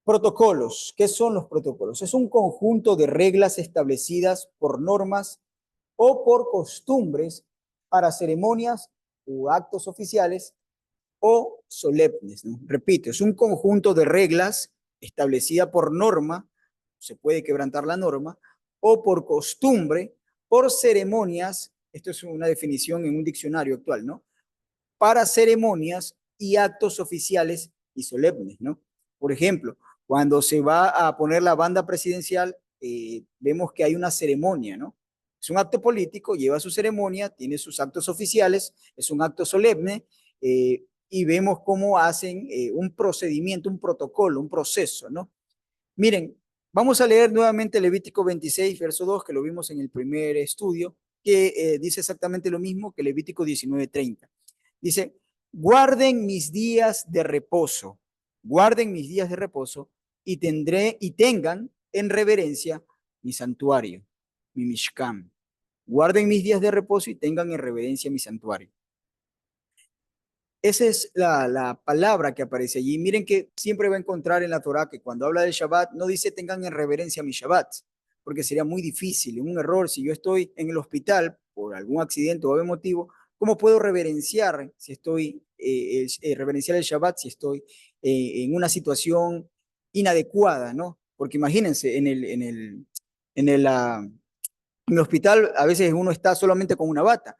Protocolos. ¿Qué son los protocolos? Es un conjunto de reglas establecidas por normas o por costumbres para ceremonias o actos oficiales o solemnes, ¿no? Repito, es un conjunto de reglas establecida por norma, se puede quebrantar la norma, o por costumbre, por ceremonias esto es una definición en un diccionario actual, ¿no? Para ceremonias y actos oficiales y solemnes, ¿no? Por ejemplo, cuando se va a poner la banda presidencial, vemos que hay una ceremonia, ¿no? Es un acto político, lleva su ceremonia, tiene sus actos oficiales, es un acto solemne, y vemos cómo hacen un procedimiento, un protocolo, un proceso, ¿no? Miren, vamos a leer nuevamente Levítico 26, verso 2, que lo vimos en el primer estudio, que dice exactamente lo mismo que Levítico 19:30. Dice, guarden mis días de reposo, guarden mis días de reposo y tengan en reverencia mi santuario, mi Mishkan. Guarden mis días de reposo y tengan en reverencia mi santuario. Esa es la palabra que aparece allí. Miren que siempre va a encontrar en la Torá que cuando habla del Shabbat no dice tengan en reverencia mi Shabbat, porque sería muy difícil, un error. Si yo estoy en el hospital por algún accidente o algún motivo, ¿cómo puedo reverenciar si estoy, reverenciar el Shabbat si estoy en una situación inadecuada, ¿no? Porque imagínense, en el, uh, en el hospital a veces uno está solamente con una bata.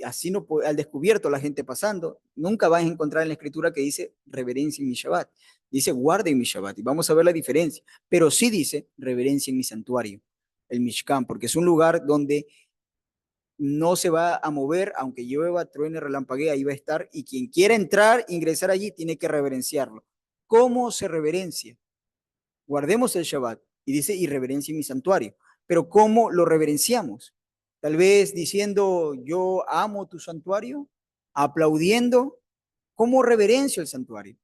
Así no al descubierto la gente pasando, nunca vas a encontrar en la escritura que dice reverencia en mi Shabbat. Dice guarden mi Shabbat y vamos a ver la diferencia. Pero sí dice reverencia en mi santuario, el Mishkan, porque es un lugar donde no se va a mover, aunque llueva, truene, relampaguee, ahí va a estar. Y quien quiera entrar, ingresar allí, tiene que reverenciarlo. ¿Cómo se reverencia? Guardemos el Shabbat. Y dice, y reverencia mi santuario. Pero ¿cómo lo reverenciamos? Tal vez diciendo, yo amo tu santuario, aplaudiendo. ¿Cómo reverencio el santuario?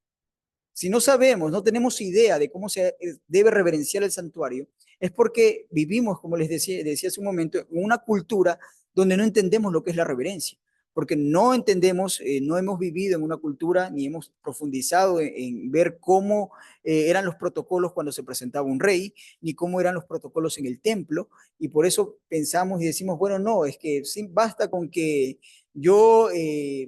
Si no sabemos, no tenemos idea de cómo se debe reverenciar el santuario, es porque vivimos, como les decía hace un momento, en una cultura donde no entendemos lo que es la reverencia, porque no entendemos, no hemos vivido en una cultura ni hemos profundizado en ver cómo eran los protocolos cuando se presentaba un rey, ni cómo eran los protocolos en el templo, y por eso pensamos y decimos, bueno, no, es que sí, basta con que yo,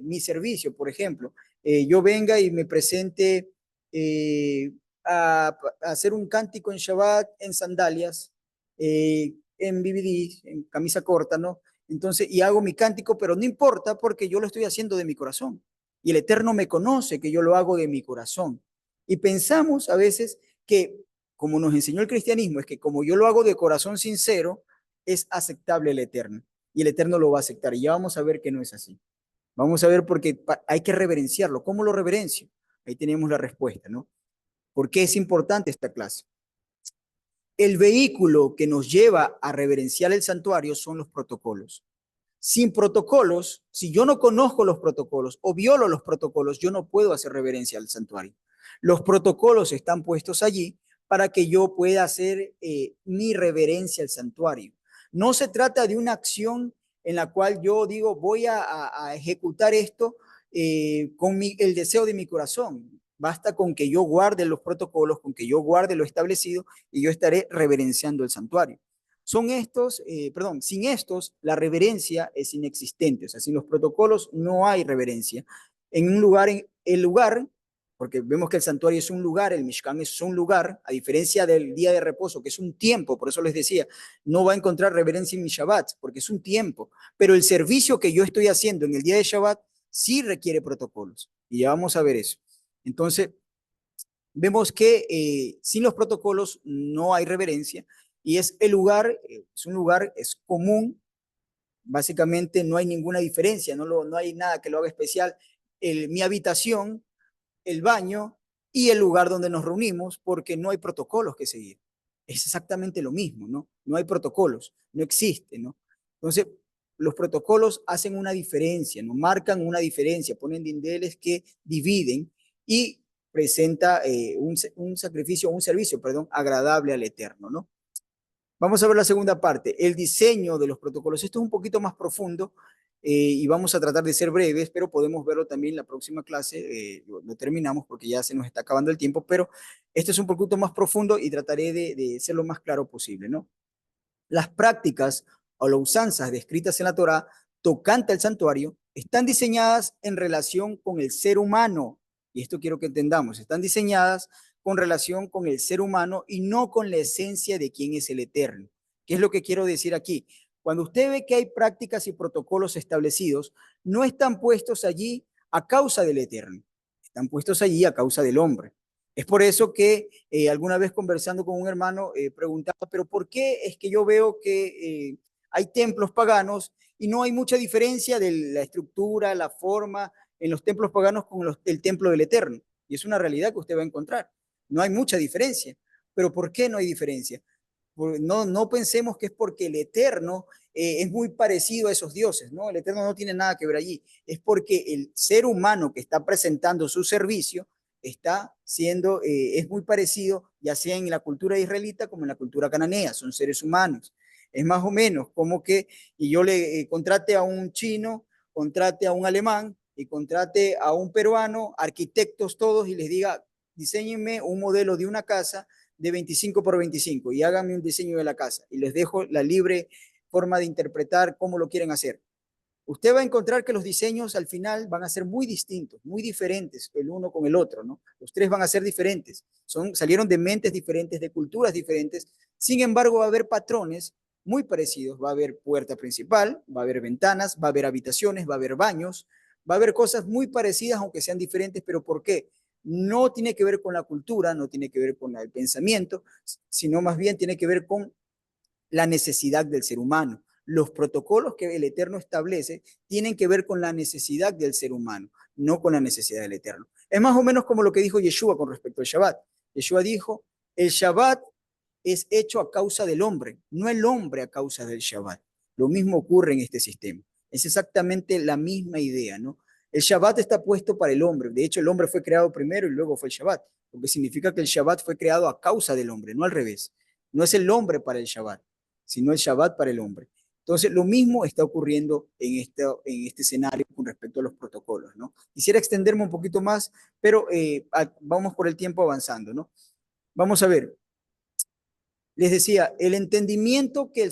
mi servicio, por ejemplo, yo venga y me presente eh, a hacer un cántico en Shabbat en sandalias, en BBD, en camisa corta, ¿no? Entonces, y hago mi cántico, pero no importa porque yo lo estoy haciendo de mi corazón. Y el Eterno me conoce que yo lo hago de mi corazón. Y pensamos a veces que, como nos enseñó el cristianismo, es que como yo lo hago de corazón sincero, es aceptable el Eterno. Y el Eterno lo va a aceptar. Y ya vamos a ver que no es así. Vamos a ver porque hay que reverenciarlo. ¿Cómo lo reverencio? Ahí tenemos la respuesta, ¿no? ¿Por qué es importante esta clase? El vehículo que nos lleva a reverenciar el santuario son los protocolos. Sin protocolos, si yo no conozco los protocolos o violo los protocolos, yo no puedo hacer reverencia al santuario. Los protocolos están puestos allí para que yo pueda hacer mi reverencia al santuario. No se trata de una acción en la cual yo digo voy a ejecutar esto con el deseo de mi corazón. Basta con que yo guarde los protocolos, con que yo guarde lo establecido y yo estaré reverenciando el santuario. Son estos, perdón, sin estos la reverencia es inexistente, o sea, sin los protocolos no hay reverencia. En un lugar, en el lugar, porque vemos que el santuario es un lugar, el Mishkan es un lugar, a diferencia del día de reposo, que es un tiempo, por eso les decía, no va a encontrar reverencia en mi Shabbat, porque es un tiempo, pero el servicio que yo estoy haciendo en el día de Shabbat sí requiere protocolos, y ya vamos a ver eso. Entonces, vemos que sin los protocolos no hay reverencia y es el lugar, es un lugar, es común, básicamente no hay ninguna diferencia, no hay nada que lo haga especial. Mi habitación, el baño y el lugar donde nos reunimos porque no hay protocolos que seguir. Es exactamente lo mismo, ¿no? No hay protocolos, no existe, ¿no? Entonces, los protocolos hacen una diferencia, ¿no? Marcan una diferencia, ponen dindeles que dividen y presenta un sacrificio, un servicio, perdón, agradable al Eterno, ¿no? Vamos a ver la segunda parte, el diseño de los protocolos. Esto es un poquito más profundo y vamos a tratar de ser breves, pero podemos verlo también en la próxima clase. Lo terminamos porque ya se nos está acabando el tiempo, pero esto es un poquito más profundo y trataré de ser lo más claro posible, ¿no? Las prácticas o las usanzas descritas en la Torá tocante al santuario están diseñadas en relación con el ser humano. Y esto quiero que entendamos. Están diseñadas con relación con el ser humano y no con la esencia de quién es el Eterno. ¿Qué es lo que quiero decir aquí? Cuando usted ve que hay prácticas y protocolos establecidos, no están puestos allí a causa del Eterno, están puestos allí a causa del hombre. Es por eso que alguna vez conversando con un hermano preguntaba, pero ¿por qué es que yo veo que hay templos paganos y no hay mucha diferencia de la estructura, la forma en los templos paganos con el templo del Eterno? Y es una realidad que usted va a encontrar. No hay mucha diferencia. ¿Pero por qué no hay diferencia? No pensemos que es porque el Eterno es muy parecido a esos dioses, ¿no? El Eterno no tiene nada que ver allí. Es porque el ser humano que está presentando su servicio está siendo, es muy parecido, ya sea en la cultura israelita como en la cultura cananea, son seres humanos. Es más o menos como que y yo le contrate a un chino, contrate a un alemán y contrate a un peruano, arquitectos todos, y les diga, diseñenme un modelo de una casa de 25 por 25 y háganme un diseño de la casa y les dejo la libre forma de interpretar cómo lo quieren hacer. Usted va a encontrar que los diseños al final van a ser muy distintos, muy diferentes el uno con el otro, ¿no? Los tres van a ser diferentes, salieron de mentes diferentes, de culturas diferentes, sin embargo va a haber patrones muy parecidos, va a haber puerta principal, va a haber ventanas, va a haber habitaciones, va a haber baños, va a haber cosas muy parecidas aunque sean diferentes, pero ¿por qué? No tiene que ver con la cultura, no tiene que ver con el pensamiento, sino más bien tiene que ver con la necesidad del ser humano. Los protocolos que el Eterno establece tienen que ver con la necesidad del ser humano, no con la necesidad del Eterno. Es más o menos como lo que dijo Yeshua con respecto al Shabbat. Yeshua dijo, el Shabbat es hecho a causa del hombre, no el hombre a causa del Shabbat. Lo mismo ocurre en este sistema. Es exactamente la misma idea, ¿no? El Shabbat está puesto para el hombre. De hecho, el hombre fue creado primero y luego fue el Shabbat, lo que significa que el Shabbat fue creado a causa del hombre, no al revés. No es el hombre para el Shabbat, sino el Shabbat para el hombre. Entonces, lo mismo está ocurriendo en este escenario con respecto a los protocolos, ¿no? Quisiera extenderme un poquito más, pero vamos por el tiempo avanzando, ¿no? Vamos a ver. Les decía, el entendimiento que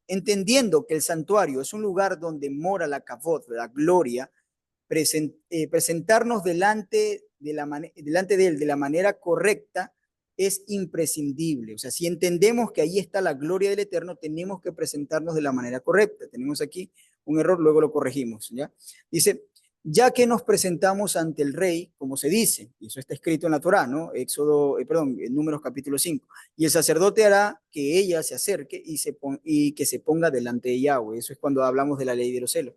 entendiendo que el santuario es un lugar donde mora la kavod, la gloria, presentarnos delante de él de la manera correcta es imprescindible. O sea, si entendemos que ahí está la gloria del Eterno, tenemos que presentarnos de la manera correcta. Tenemos aquí un error, luego lo corregimos, ¿ya? Dice, ya que nos presentamos ante el rey, como se dice, y eso está escrito en la Torá, ¿no? En Números capítulo 5, y el sacerdote hará que ella se acerque y que se ponga delante de Yahweh. Eso es cuando hablamos de la ley de los celos.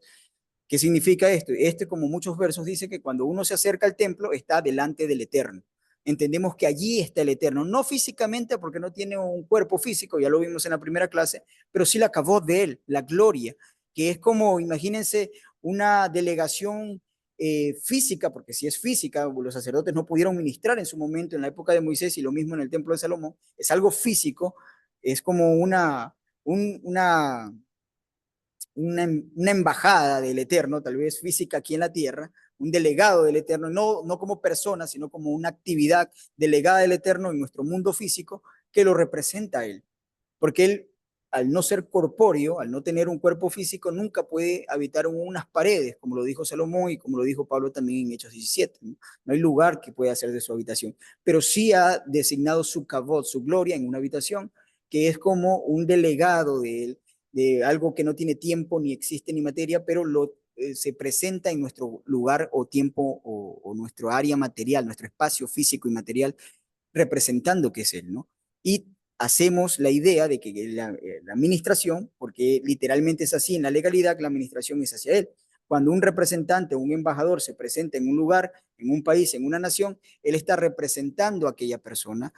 ¿Qué significa esto? Como muchos versos, dice que cuando uno se acerca al templo, está delante del Eterno. Entendemos que allí está el Eterno, no físicamente porque no tiene un cuerpo físico, ya lo vimos en la primera clase, pero sí la kavod de él, la gloria, que es como, imagínense, una delegación física, porque si es física, los sacerdotes no pudieron ministrar en su momento en la época de Moisés y lo mismo en el templo de Salomón, es algo físico, es como una embajada del Eterno, tal vez física aquí en la tierra, un delegado del Eterno, no como persona, sino como una actividad delegada del Eterno en nuestro mundo físico que lo representa a él. Porque él, al no ser corpóreo, al no tener un cuerpo físico, nunca puede habitar en unas paredes, como lo dijo Salomón y como lo dijo Pablo también en Hechos 17. No hay lugar que pueda hacer de su habitación, pero sí ha designado su kavod, su gloria en una habitación, que es como un delegado de él, de algo que no tiene tiempo, ni existe, ni materia, pero se presenta en nuestro lugar o tiempo o nuestro área material, nuestro espacio físico y material, representando que es Él, ¿no? Y hacemos la idea de que la administración, porque literalmente es así en la legalidad, que la administración es hacia Él. Cuando un representante o un embajador se presenta en un lugar, en un país, en una nación, él está representando a aquella persona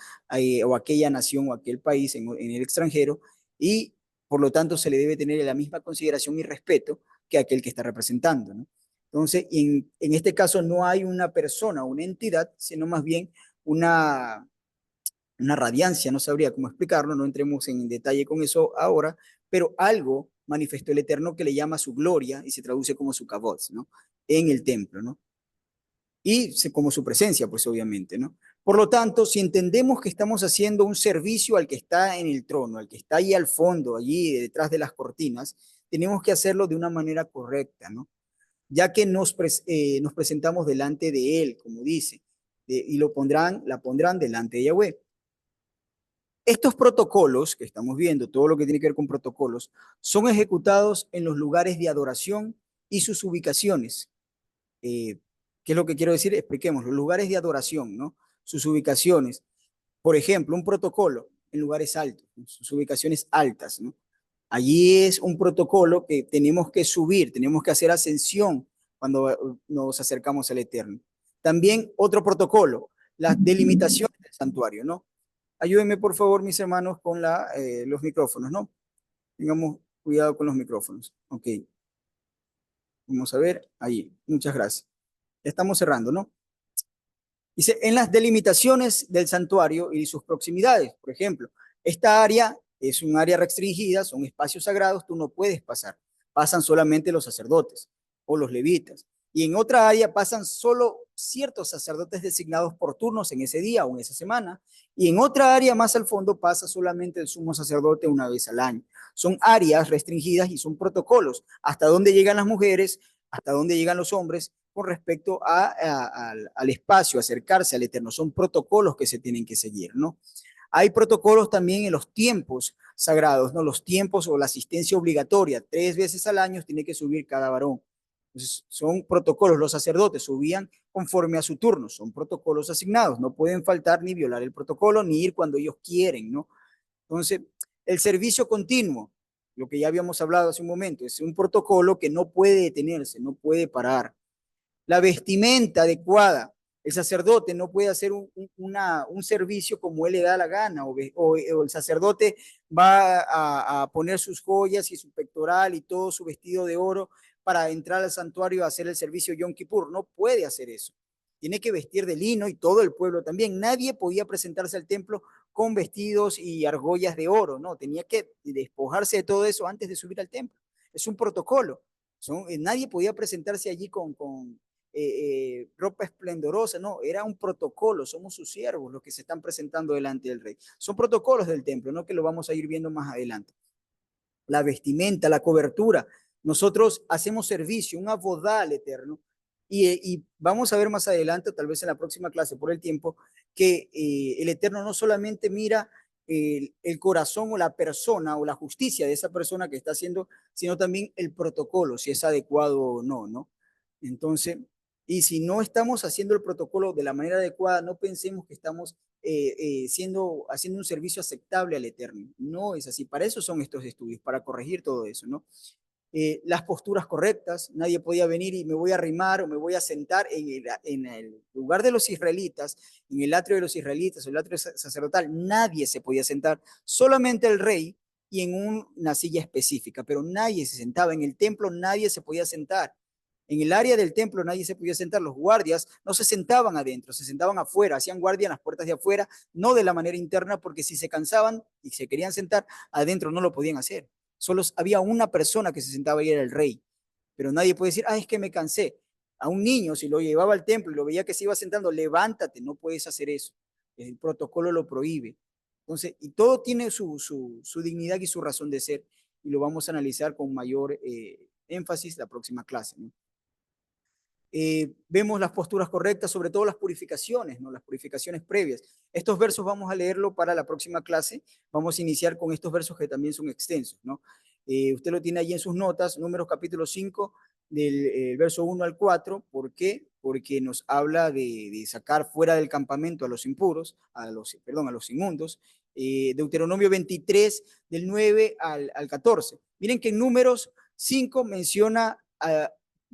o aquella nación o aquel país en el extranjero y por lo tanto se le debe tener la misma consideración y respeto que aquel que está representando, ¿no? Entonces, en este caso no hay una persona, una entidad, sino más bien una, una radiancia, no sabría cómo explicarlo, no entremos en detalle con eso ahora, pero algo manifestó el Eterno que le llama su gloria y se traduce como su kavod, ¿no? En el templo, ¿no? Como su presencia, pues obviamente, ¿no? Por lo tanto, si entendemos que estamos haciendo un servicio al que está en el trono, al que está ahí al fondo, allí detrás de las cortinas, tenemos que hacerlo de una manera correcta, ¿no? Ya que nos presentamos delante de él, como dice, y la pondrán delante de Yahweh. Estos protocolos que estamos viendo, todo lo que tiene que ver con protocolos, son ejecutados en los lugares de adoración y sus ubicaciones. ¿Qué es lo que quiero decir? Expliquemos, los lugares de adoración, ¿no? Sus ubicaciones. Por ejemplo, un protocolo en lugares altos, sus ubicaciones altas, ¿no? Allí es un protocolo que tenemos que subir, tenemos que hacer ascensión cuando nos acercamos al Eterno. También otro protocolo, las delimitaciones del santuario, ¿no? Ayúdenme, por favor, mis hermanos, con los micrófonos, ¿no? Tengamos cuidado con los micrófonos. Ok, vamos a ver, ahí. Muchas gracias. Ya estamos cerrando, ¿no? Dice, en las delimitaciones del santuario y sus proximidades, por ejemplo, esta área es un área restringida, son espacios sagrados, tú no puedes pasar, pasan solamente los sacerdotes o los levitas. Y en otra área pasan solo ciertos sacerdotes designados por turnos en ese día o en esa semana. Y en otra área más al fondo pasa solamente el sumo sacerdote una vez al año. Son áreas restringidas y son protocolos. Hasta dónde llegan las mujeres, hasta dónde llegan los hombres, con respecto al espacio, acercarse al Eterno. Son protocolos que se tienen que seguir, ¿no? Hay protocolos también en los tiempos sagrados, ¿no? Los tiempos o la asistencia obligatoria. 3 veces al año tiene que subir cada varón. Entonces, son protocolos. Los sacerdotes subían conforme a su turno. Son protocolos asignados. No pueden faltar ni violar el protocolo ni ir cuando ellos quieren, ¿no? Entonces, el servicio continuo, lo que ya habíamos hablado hace un momento, es un protocolo que no puede detenerse, no puede parar. La vestimenta adecuada. El sacerdote no puede hacer un servicio como él le da la gana, o el sacerdote va a poner sus joyas y su pectoral y todo su vestido de oro para entrar al santuario a hacer el servicio Yom Kippur. No puede hacer eso. Tiene que vestir de lino y todo el pueblo también. Nadie podía presentarse al templo con vestidos y argollas de oro, no, tenía que despojarse de todo eso antes de subir al templo. Es un protocolo. Nadie podía presentarse allí con ropa esplendorosa, no, era un protocolo, somos sus siervos los que se están presentando delante del rey. Son protocolos del templo, no que lo vamos a ir viendo más adelante. La vestimenta, la cobertura. Nosotros hacemos servicio, un abodá al Eterno, y vamos a ver más adelante, tal vez en la próxima clase por el tiempo, que el Eterno no solamente mira el corazón o la persona o la justicia de esa persona que está haciendo, sino también el protocolo, si es adecuado o no, ¿no? Entonces, y si no estamos haciendo el protocolo de la manera adecuada, no pensemos que estamos haciendo un servicio aceptable al Eterno. No es así. Para eso son estos estudios, para corregir todo eso, ¿no? Las posturas correctas, nadie podía venir y me voy a arrimar o me voy a sentar en el lugar de los israelitas, en el atrio de los israelitas o el atrio sacerdotal, nadie se podía sentar, solamente el rey y en una silla específica, pero nadie se sentaba en el templo, nadie se podía sentar. En el área del templo nadie se podía sentar, los guardias no se sentaban adentro, se sentaban afuera, hacían guardia en las puertas de afuera, no de la manera interna, porque si se cansaban y se querían sentar, adentro no lo podían hacer. Solo había una persona que se sentaba y era el rey, pero nadie puede decir, ah, es que me cansé. A un niño, si lo llevaba al templo y lo veía que se iba sentando, levántate, no puedes hacer eso. El protocolo lo prohíbe. Entonces, y todo tiene su dignidad y su razón de ser, y lo vamos a analizar con mayor énfasis la próxima clase, ¿no? Vemos las posturas correctas, sobre todo las purificaciones, ¿no? Las purificaciones previas. Estos versos vamos a leerlo para la próxima clase. Vamos a iniciar con estos versos que también son extensos, ¿no? Usted lo tiene allí en sus notas, Números capítulo 5, del verso 1 al 4. ¿Por qué? Porque nos habla de sacar fuera del campamento a los impuros, a los inmundos. Deuteronomio 23, del 9 al 14. Miren que en Números 5 menciona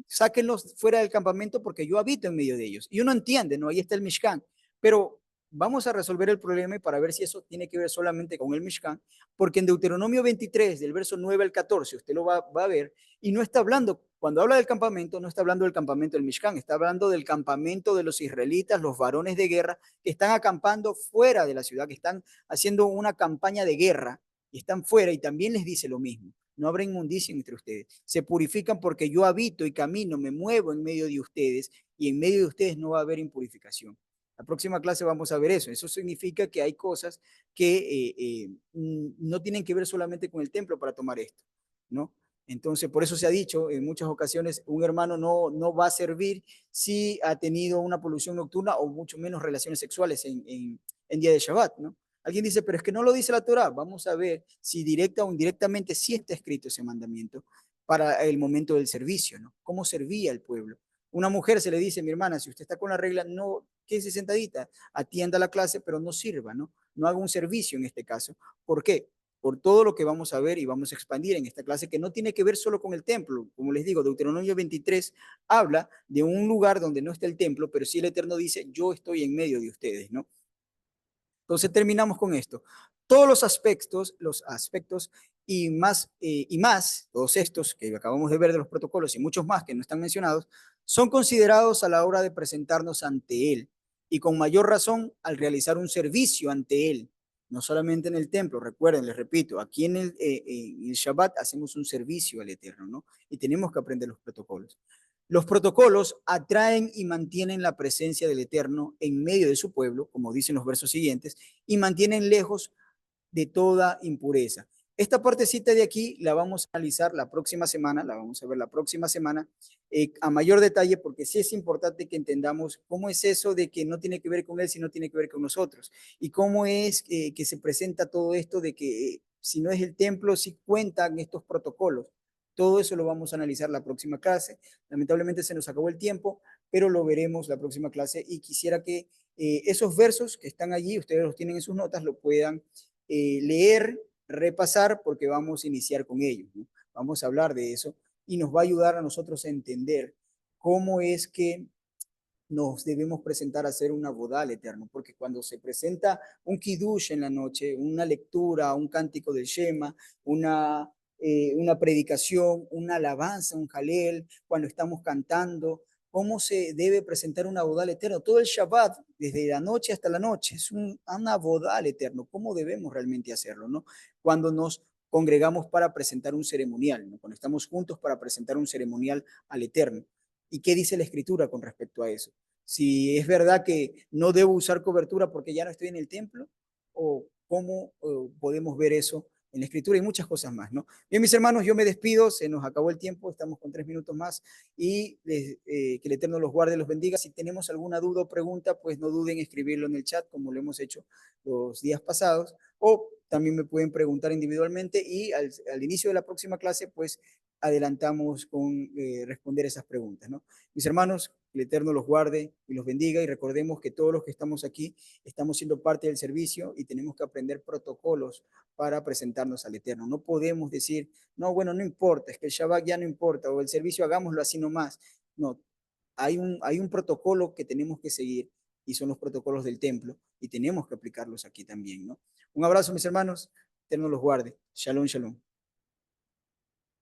sáquenlos fuera del campamento porque yo habito en medio de ellos. Y uno entiende, ¿no? Ahí está el Mishkan. Pero vamos a resolver el problema para ver si eso tiene que ver solamente con el Mishkan, porque en Deuteronomio 23, del verso 9 al 14, usted lo va a ver, y no está hablando, cuando habla del campamento, no está hablando del campamento del Mishkan, está hablando del campamento de los israelitas, los varones de guerra, que están acampando fuera de la ciudad, que están haciendo una campaña de guerra, y están fuera, y también les dice lo mismo. No habrá inmundicia entre ustedes. Se purifican porque yo habito y camino, me muevo en medio de ustedes y en medio de ustedes no va a haber impurificación. La próxima clase vamos a ver eso. Eso significa que hay cosas que no tienen que ver solamente con el templo para tomar esto, ¿no? Entonces, por eso se ha dicho en muchas ocasiones, un hermano no va a servir si ha tenido una polución nocturna o mucho menos relaciones sexuales en día de Shabbat, ¿no? Alguien dice, pero es que no lo dice la Torá. Vamos a ver si directa o indirectamente sí está escrito ese mandamiento para el momento del servicio, ¿no? ¿Cómo servía el pueblo? Una mujer se le dice, mi hermana, si usted está con la regla, no quédese sentadita, atienda la clase, pero no sirva, ¿no? No haga un servicio en este caso. ¿Por qué? Por todo lo que vamos a ver y vamos a expandir en esta clase, que no tiene que ver solo con el templo. Como les digo, Deuteronomio 23 habla de un lugar donde no está el templo, pero sí el Eterno dice, yo estoy en medio de ustedes, ¿no? Entonces terminamos con esto. Todos los aspectos y más, todos estos que acabamos de ver de los protocolos y muchos más que no están mencionados, son considerados a la hora de presentarnos ante Él y con mayor razón al realizar un servicio ante Él, no solamente en el templo, recuerden, les repito, aquí en el Shabbat hacemos un servicio al Eterno, ¿no? Y tenemos que aprender los protocolos. Los protocolos atraen y mantienen la presencia del Eterno en medio de su pueblo, como dicen los versos siguientes, y mantienen lejos de toda impureza. Esta partecita de aquí la vamos a analizar la próxima semana, la vamos a ver la próxima semana a mayor detalle, porque sí es importante que entendamos cómo es eso de que no tiene que ver con él, sino tiene que ver con nosotros, y cómo es que se presenta todo esto de que si no es el templo, sí cuentan estos protocolos. Todo eso lo vamos a analizar la próxima clase. Lamentablemente se nos acabó el tiempo, pero lo veremos la próxima clase y quisiera que esos versos que están allí, ustedes los tienen en sus notas, lo puedan leer, repasar, porque vamos a iniciar con ellos, ¿no? Vamos a hablar de eso y nos va a ayudar a nosotros a entender cómo es que nos debemos presentar a hacer una boda al Eterno, porque cuando se presenta un kiddush en la noche, una lectura, un cántico del Shema, una predicación, una alabanza, un jalel, cuando estamos cantando, cómo se debe presentar una boda al Eterno. Todo el Shabbat, desde la noche hasta la noche, es una boda al Eterno. ¿Cómo debemos realmente hacerlo, no? Cuando nos congregamos para presentar un ceremonial, ¿no? Cuando estamos juntos para presentar un ceremonial al Eterno. ¿Y qué dice la Escritura con respecto a eso? Si es verdad que no debo usar cobertura porque ya no estoy en el templo, o cómo podemos ver eso en la Escritura y muchas cosas más, ¿no? Bien, mis hermanos, yo me despido, se nos acabó el tiempo, estamos con 3 minutos más y que el Eterno los guarde y los bendiga. Si tenemos alguna duda o pregunta, pues no duden en escribirlo en el chat, como lo hemos hecho los días pasados, o también me pueden preguntar individualmente y al inicio de la próxima clase, pues adelantamos con responder esas preguntas, ¿no? Mis hermanos, el Eterno los guarde y los bendiga y recordemos que todos los que estamos aquí estamos siendo parte del servicio y tenemos que aprender protocolos para presentarnos al Eterno. No podemos decir, no, bueno, no importa, es que el Shabbat ya no importa o el servicio hagámoslo así nomás. No, hay un protocolo que tenemos que seguir y son los protocolos del templo y tenemos que aplicarlos aquí también, ¿no? Un abrazo, mis hermanos, Eterno los guarde. Shalom, shalom.